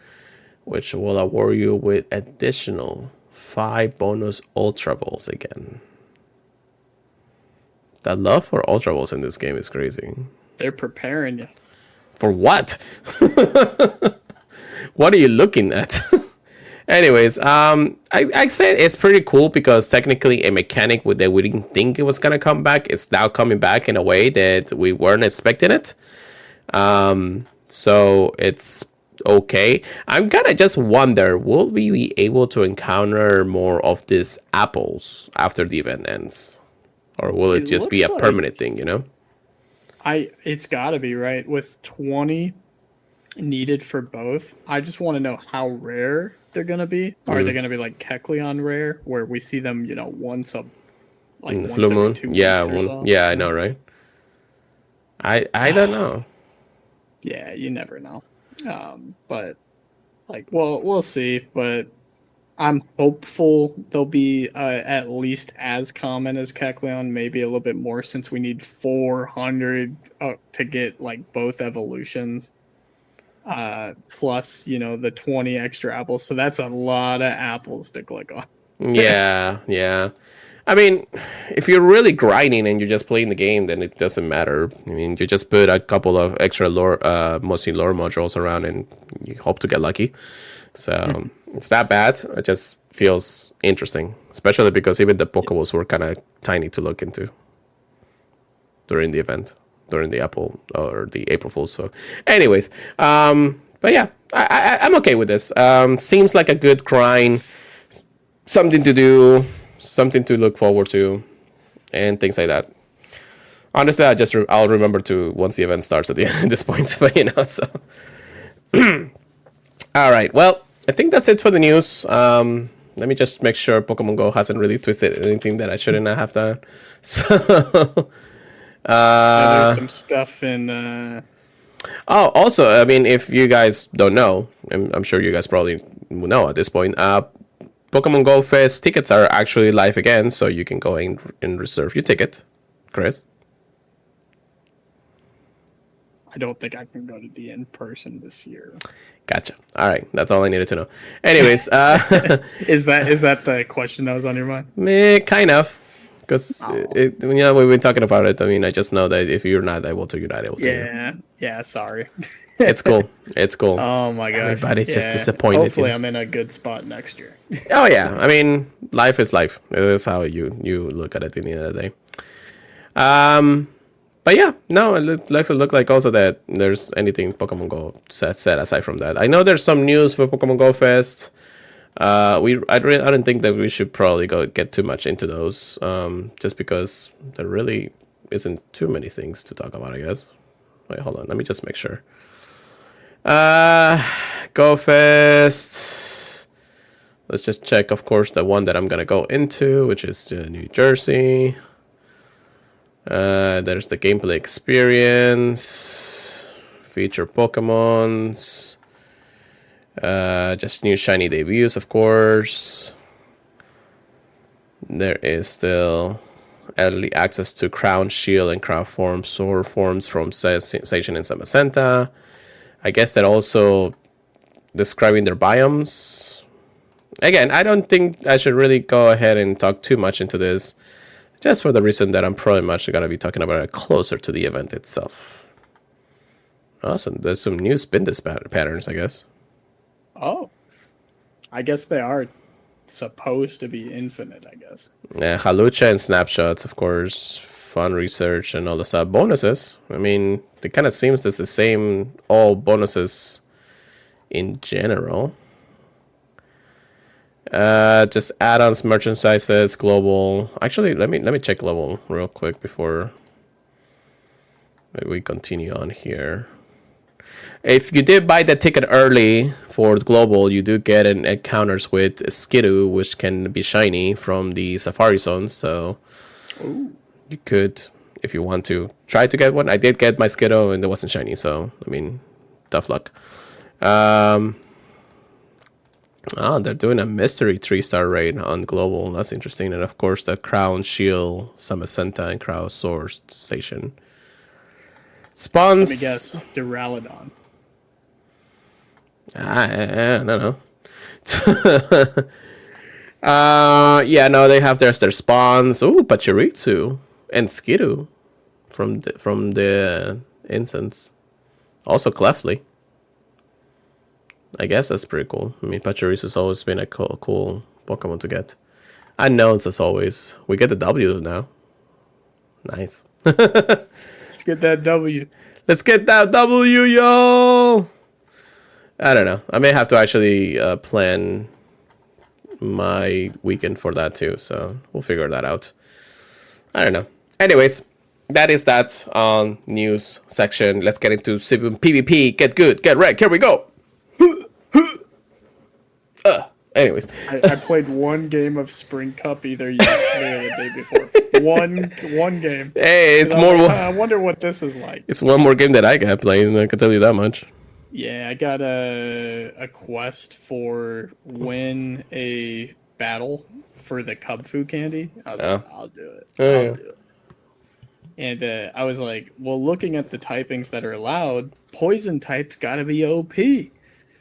which will award you with additional 5 bonus Ultra Balls again. The love for Ultra Balls in this game is crazy. They're preparing you. For what? What are you looking at? Anyways, I say it's pretty cool because technically a mechanic that we didn't think it was going to come back, it's now coming back in a way that we weren't expecting it. So it's okay. I'm going to just wonder, will we be able to encounter more of these apples after the event ends? Or will it just be a permanent thing, you know? It's got to be, right? With 20 needed for both. I just want to know how rare they're going to be. Are they going to be like Kecleon rare, where we see them, you know, once Blue Moon? Yeah, I know, right? I don't know. Yeah, you never know. But like, well, we'll see. But I'm hopeful they'll be at least as common as Kecleon, maybe a little bit more, since we need 400 to get like both evolutions. Plus, you know, the 20 extra apples. So that's a lot of apples to click on. Yeah. I mean, if you're really grinding and you're just playing the game, then it doesn't matter. I mean, you just put a couple of extra mostly lore modules around and you hope to get lucky. So it's not bad. It just feels interesting, especially because even the Pokeballs were kind of tiny to look into during the event, during the April Fool's. So anyways, but yeah, I'm okay with this. Seems like a good grind, something to do, something to look forward to, and things like that. Honestly, I'll remember to once the event starts at this point, but you know, so. All right, well, I think that's it for the news. Let me just make sure Pokemon Go hasn't really twisted anything that I shouldn't have done. So, there's some stuff in. Oh, also, I mean, if you guys don't know, I'm sure you guys probably know at this point, Pokemon Go Fest tickets are actually live again, so you can go and reserve your ticket. Chris? I don't think I can go to the in-person this year. Gotcha. All right, that's all I needed to know. Anyways, is that the question that was on your mind? Kind of, because we've been talking about it. I mean, I just know that if you're not able to, you're not able to. Yeah. Sorry. It's cool. Oh my gosh. Everybody's just disappointed. Hopefully, I'm in a good spot next year. Oh yeah. I mean, life is life. It is how you look at it in the end of the day. But yeah, no, it look like also that there's anything Pokemon Go said aside from that. I know there's some news for Pokemon Go Fest. I don't think that we should probably get too much into those, just because there really isn't too many things to talk about, I guess. Wait, hold on, let me just make sure. Go Fest. Let's just check, of course, the one that I'm gonna go into, which is New Jersey. There's the gameplay experience, feature Pokemons, just new shiny debuts, of course. There is still early access to Crown Shield and Crown Forms, Sword Forms from Station and Samacenta. I guess that also describing their biomes. Again, I don't think I should really go ahead and talk too much into this, just for the reason that I'm probably much going to be talking about it closer to the event itself. Awesome. There's some new spin disc patterns, I guess. Oh. I guess they are supposed to be infinite, I guess. Yeah, Halucha and Snapshots, of course. Fun research and all the stuff. Bonuses. I mean, it kind of seems it's the same, all bonuses in general. Just add-ons, merchant sizes, global. Actually, let me check global real quick before we continue on here. If you did buy the ticket early for global, you do get an encounters with Skidoo, which can be shiny from the Safari Zone. So you could, if you want to, try to get one. I did get my Skidoo and it wasn't shiny, so I mean, tough luck. Oh, they're doing a mystery 3-star raid on global. That's interesting. And of course, the Crown Shield, Samacenta, and Crown Sword Station. Spawns. Let me guess. Duraludon. I don't know. Yeah, no, they have their spawns. Ooh, Pachirisu and Skidoo from the instance. Also Clefly. I guess that's pretty cool. I mean, Pachirisu has always been a cool Pokemon to get. Unknowns as always. We get the W now. Nice. Let's get that W. Let's get that W, yo! I don't know. I may have to actually plan my weekend for that too, so we'll figure that out. I don't know. Anyways, that is that on news section. Let's get into PvP. Get good, get wrecked. Here we go. Anyways, I played one game of Spring Cup either yesterday or the day before. One game. Hey, it's more. I wonder what this is like. It's one more game that I got playing. I can tell you that much. Yeah, I got a quest for win a battle for the Cub Food candy. I was like, I'll do it. I'll do it. And I was like, well, looking at the typings that are allowed, poison type's got to be OP.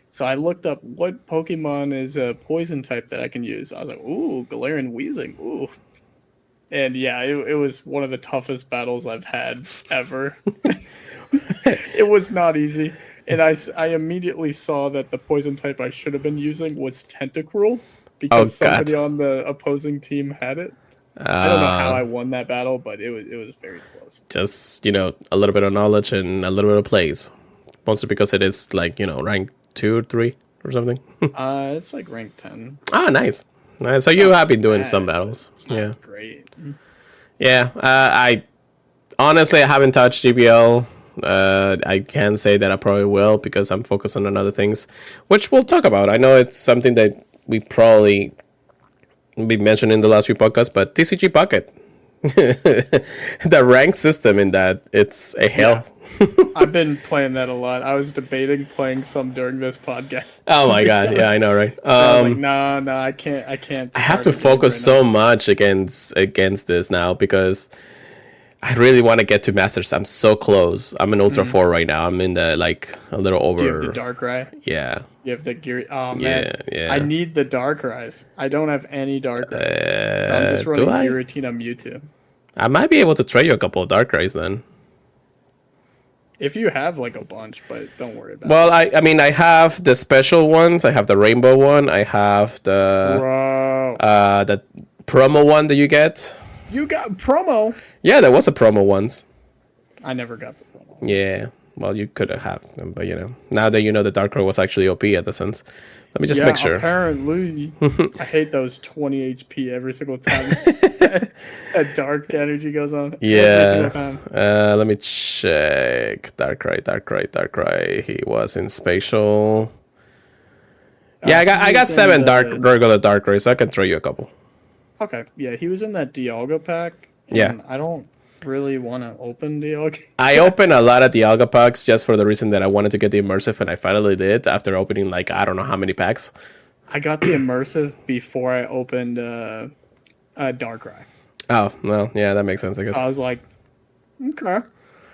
So I looked up what Pokemon is a poison type that I can use. I was like, ooh, Galarian Weezing, ooh. And yeah, it was one of the toughest battles I've had ever. It was not easy. And I immediately saw that the poison type I should have been using was Tentacruel because somebody on the opposing team had it. I don't know how I won that battle, but it was very close. Just, a little bit of knowledge and a little bit of plays. Mostly because it is like, rank 2 or 3 or something. It's like rank 10. Ah, nice. So you have been doing some battles. It's not great. Yeah, I honestly haven't touched GBL. I can say that I probably will because I'm focused on other things, which we'll talk about. I know it's something that we probably be mentioned in the last few podcasts, but TCG Pocket, the rank system in that, it's a hell. Yeah. I've been playing that a lot. I was debating playing some during this podcast. Oh my god, yeah, I know, right? I was like, no, I can't. I have to focus so much against this now because I really want to get to Masters. I'm so close. I'm in Ultra 4 right now. I'm in the, a little over. Do you have the Darkrai? Yeah. You have the Gear. Oh, man. Yeah. I need the Darkrai's. I don't have any Darkrai's. I'm just running Giratina Mewtwo. I might be able to trade you a couple of Darkrai's then. If you have, a bunch, but don't worry about it. Well, I mean, I have the special ones. I have the rainbow one. I have the promo one that you get. You got promo? Yeah, there was a promo once. I never got the promo. Yeah. Well, you could have them, but now that you know the Darkrai was actually OP at the sense, let me just make sure. Apparently, I hate those 20 HP every single time a dark energy goes on. Yeah. Every single time. Let me check. Darkrai. He was in spatial. Yeah, I got 7 regular Darkrai, so I can throw you a couple. Okay, yeah, he was in that Dialga pack. Yeah. I don't really want to open Dialga. I opened a lot of Dialga packs just for the reason that I wanted to get the immersive, and I finally did after opening I don't know how many packs. I got the immersive before I opened Darkrai. Oh, well, yeah, that makes sense, I guess. So I was like, okay,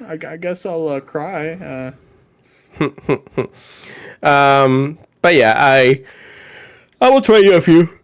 I guess I'll cry. But yeah, I will try you a few.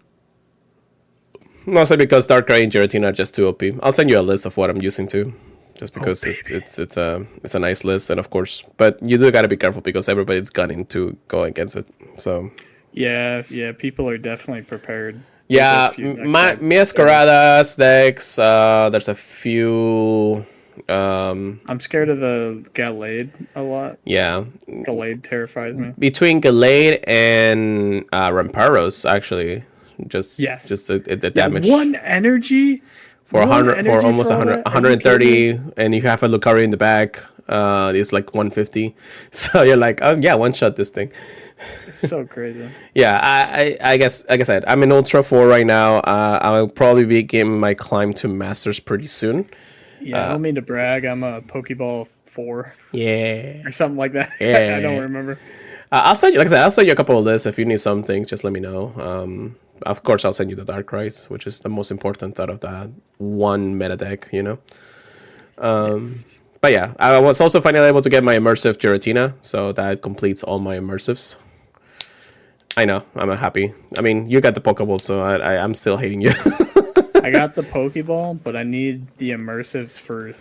Mostly because Darkrai and Giratina are just too OP. I'll send you a list of what I'm using too, just because it's a nice list, and of course, but you do gotta be careful because everybody's gunning to go against it. So yeah, people are definitely prepared. Yeah, Miascaradas decks. There's a few. I'm scared of the Gallade a lot. Yeah, Gallade terrifies me. Between Gallade and Ramparos, actually, just the damage. One energy for 100 for almost 100, 130, and you have a Lucario in the back. It's like 150. So you're like, oh yeah, one shot this thing. It's so crazy. Yeah, I guess, like I said, I'm in Ultra 4 right now. I'll probably begin my climb to Masters pretty soon. Yeah, I don't mean to brag. I'm a Pokeball 4. Yeah. Or something like that. Yeah. I don't remember. I'll send you, like I said, I'll send you a couple of lists. If you need some things, just let me know. Of course, I'll send you the Darkrai's, which is the most important out of that one meta deck, Yes. But yeah, I was also finally able to get my immersive Giratina, so that completes all my immersives. I know, I'm happy. I mean, you got the Pokeball, so I'm still hating you. I got the Pokeball, but I need the immersives for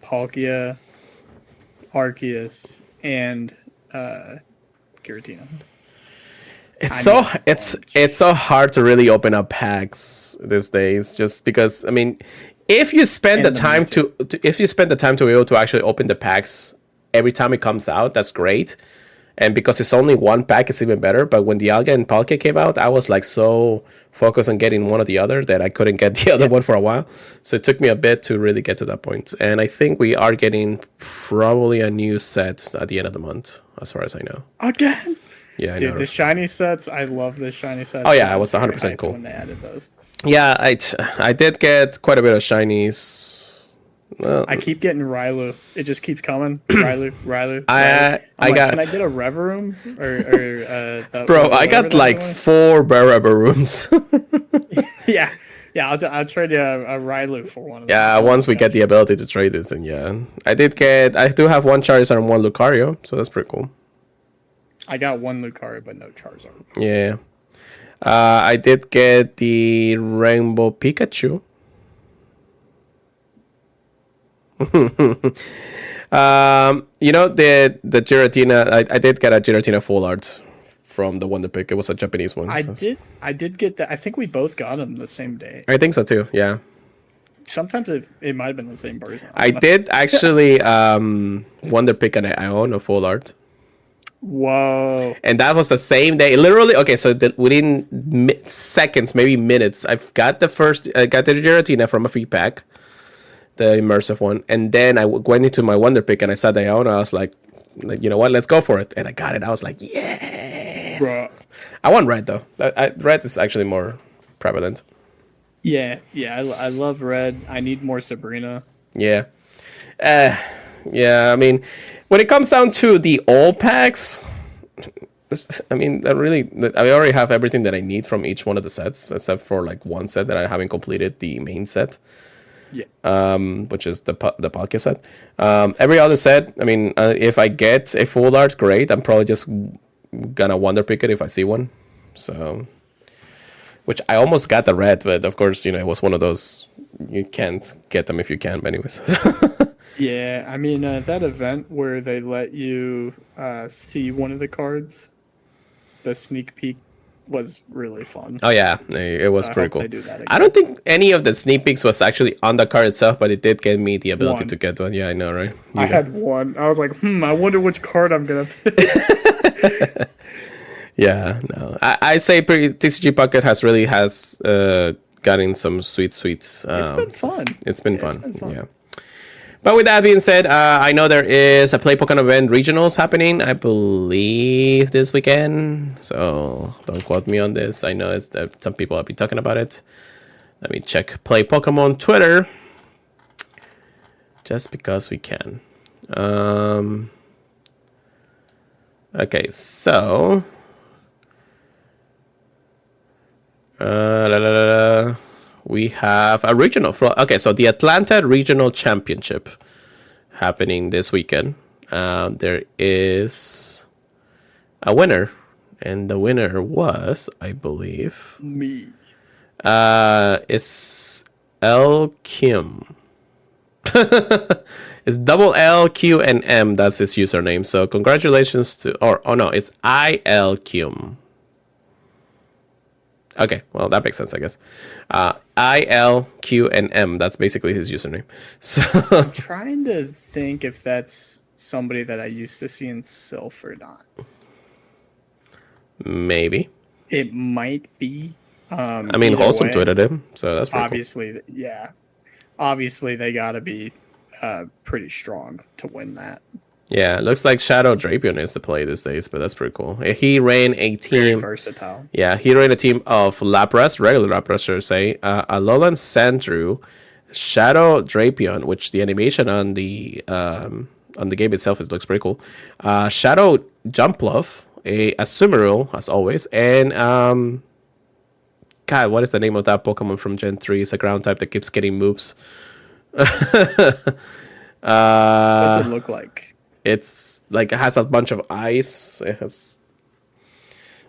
Palkia, Arceus, and Giratina. It's so hard to really open up packs these days, just because, I mean, if you spend the time to be able to actually open the packs every time it comes out, that's great. And because it's only one pack, it's even better. But when Dialga and Palkia came out, I was like so focused on getting one or the other that I couldn't get the other one for a while. So it took me a bit to really get to that point. And I think we are getting probably a new set at the end of the month, as far as I know. Again? Yeah, I Dude, know. the shiny sets, I love the shiny sets. Oh yeah, it was 100% cool when they added those. Yeah, I did get quite a bit of shinies. Well, I keep getting Rylu. It just keeps coming. Rylu. Can I get a Reverum? Bro, I got like 4 Reverums. Yeah, I'll trade you a Rylu for one of them. Yeah, once we get the ability to trade this, and yeah. I do have one Charizard and one Lucario, so that's pretty cool. I got one Lucario, but no Charizard. Yeah. I did get the Rainbow Pikachu. The Giratina, I did get a Giratina full art from the Wonder Pick. It was a Japanese one. I did get that. I think we both got them the same day. I think so too, yeah. Sometimes it might have been the same person. I did actually Wonder Pick an Iono full art. Whoa. And that was the same day. Literally, okay, so within seconds, maybe minutes, I got the Giratina from a free pack, the immersive one. And then I went into my Wonder Pick and I saw the Iono. I was like, you know what, let's go for it. And I got it. I was like, yes. Bruh. I want red, though. Red is actually more prevalent. Yeah, I love red. I need more Sabrina. Yeah. Yeah, I mean, when it comes down to the old packs, I already have everything that I need from each one of the sets, except for like one set that I haven't completed, the main set. Yeah. Which is the Palkia set. Every other set, I mean, if I get a full art, great. I'm probably just gonna Wonder Pick it if I see one. So, which I almost got the red, but of course, it was one of those, you can't get them if you can. But anyways. Yeah, I mean, that event where they let you see one of the cards, the sneak peek was really fun. Oh yeah, it was pretty cool. They do that again. I don't think any of the sneak peeks was actually on the card itself, but it did give me the ability One. to get one. Yeah, I know, right? I had one. I was like, I wonder which card I'm gonna pick. Yeah, no. I say TCG Pocket has gotten some sweet. It's been fun. It's been fun. Yeah. But with that being said, I know there is a Play Pokémon event regionals happening, I believe, this weekend. So don't quote me on this. I know some people have been talking about it. Let me check Play Pokémon Twitter. Just because we can. Okay, so... we have a regional. Okay, so the Atlanta Regional Championship happening this weekend. There is a winner, and the winner was, I believe, me. It's L Kim. It's double L Q and M. That's his username. So congratulations to, it's IL Kim. Okay, well, that makes sense, I guess. I-L, Q, and M. That's basically his username. So I'm trying to think if that's somebody that I used to see in Sylph or not. Maybe. It might be. I mean, Wholesome tweeted him, so that's pretty obviously, cool. Yeah. Obviously, they got to be pretty strong to win that. Yeah, it looks like Shadow Drapion is the play these days, but that's pretty cool. He ran a team... Very versatile. Yeah, he ran a team of Lapras, regular Lapras, should I say, Alolan Sandrew, Shadow Drapion, which the animation on the game itself looks pretty cool, Shadow Jumpluff, a Sumeru, as always, and... God, what is the name of that Pokemon from Gen 3? It's a ground type that keeps getting moves. What does it look like? It's like it has a bunch of eyes. It has.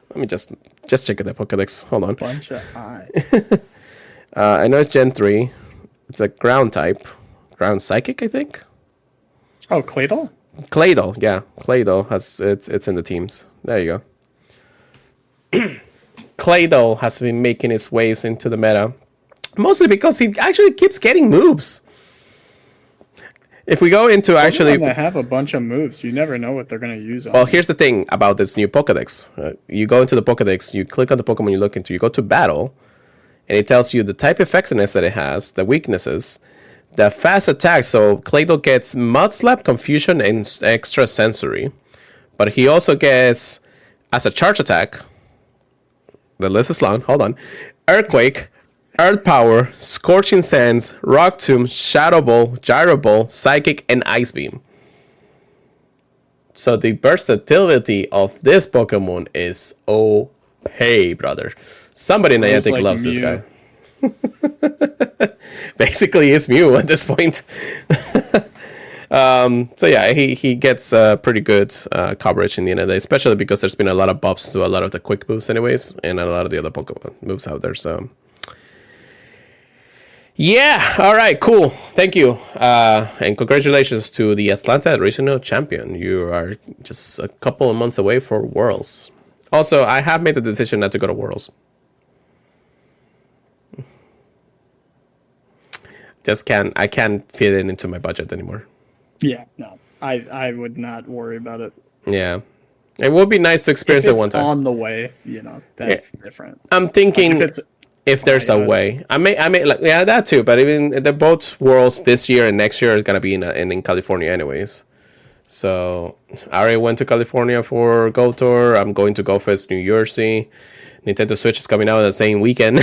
Let me just check the Pokédex. Hold on. Bunch of eyes. I know it's Gen 3. It's a ground type. Ground Psychic, I think. Oh, Claydol? Claydol, yeah. Claydol has it's in the teams. There you go. Claydol has been making its waves into the meta. Mostly because he actually keeps getting moves. If we go into actually... They have a bunch of moves. You never know what they're going to use on. Well, here's the thing about this new Pokédex. You go into the Pokédex, you click on the Pokemon you look into, you go to Battle, and it tells you the type effectiveness that it has, the weaknesses, the fast attack. So Claydol gets Mud Slap, Confusion, and Extra Sensory. But he also gets, as a charge attack, the list is long, hold on, Earthquake, Earth Power, Scorching Sands, Rock Tomb, Shadow Ball, Gyro Ball, Psychic, and Ice Beam. So the versatility of this Pokemon is OP, brother. Somebody in Niantic like loves Mew. This guy. Basically, it's Mew at this point. So yeah, he gets pretty good coverage in the end of the day, especially because there's been a lot of buffs to a lot of the quick moves anyways, and a lot of the other Pokemon moves out there, so... Yeah, all right, cool. Thank you. And congratulations to the Atlanta Regional Champion. You are just a couple of months away for Worlds. Also, I have made the decision not to go to Worlds. I can't fit it into my budget anymore. Yeah, no. I would not worry about it. Yeah. It would be nice to experience it one time. On the way, that's different. I'm thinking... If there's a way, I may like that too. But even the both Worlds this year and next year is gonna be in California anyways. So I already went to California for Go Tour. I'm going to Go Fest New Jersey. Nintendo Switch is coming out on the same weekend.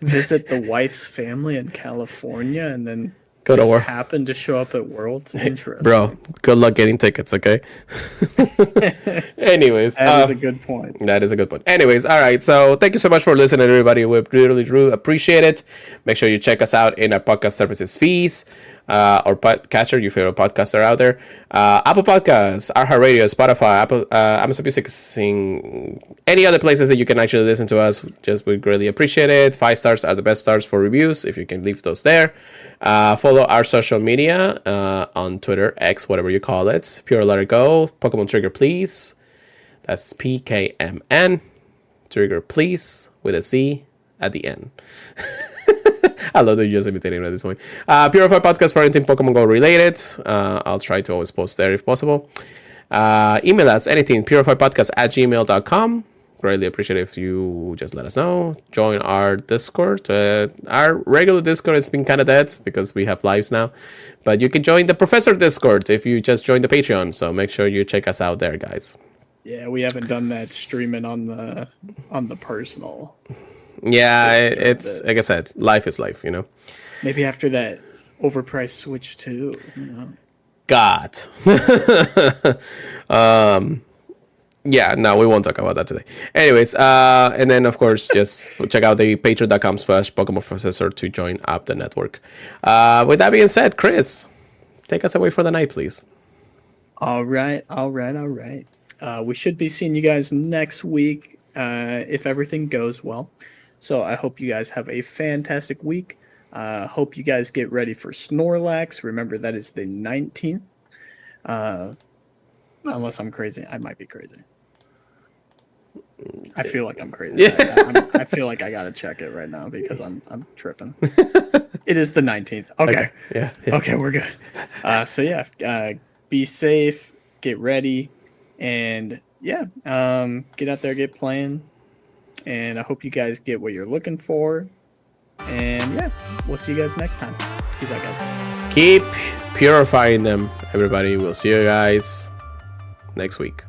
Visit the wife's family in California and then go to work. Happen to show up at Worlds. Interesting, bro. Good luck getting tickets. Okay. Anyways, that is a good point. That is a good point. Anyways, all right. So thank you so much for listening, everybody. We really appreciate it. Make sure you check us out in our podcast services feeds. Or podcatcher, your favorite podcasts are out there. Apple Podcasts, iHeartRadio, Spotify, Amazon Music, any other places that you can actually listen to us. Just we greatly appreciate it. 5 stars are the best stars for reviews. If you can leave those there. Follow our social media on Twitter, X, whatever you call it. Pure Let It Go. Pokemon Trigger, please. That's PKMN. Trigger Please with a C at the end. I love that you just imitating him at this point. Purified Podcast for anything Pokemon GO related. I'll try to always post there if possible. Email us anything, purifiedpodcast@gmail.com. Greatly appreciate if you just let us know. Join our Discord. Our regular Discord has been kind of dead because we have lives now. But you can join the Professor Discord if you just join the Patreon. So make sure you check us out there, guys. Yeah, we haven't done that streaming on the personal. Yeah, it's like I said, life is life, you know. Maybe after that overpriced Switch 2, you know. God. Yeah, no, we won't talk about that today. Anyways, and then of course, just check out the patreon.com/Pokemon Professor to join up the network. With that being said, Chris, take us away for the night, please. All right. We should be seeing you guys next week if everything goes well. So I hope you guys have a fantastic week. Hope you guys get ready for Snorlax. Remember, that is the 19th. Unless I'm crazy. I might be crazy. I feel like I'm crazy. Yeah. I feel like I got to check it right now because I'm tripping. It is the 19th. Okay. Yeah. Okay, we're good. So yeah, be safe, get ready, and yeah, get out there, get playing. And I hope you guys get what you're looking for. And yeah, we'll see you guys next time. Peace out, guys. Keep purifying them, everybody. We'll see you guys next week.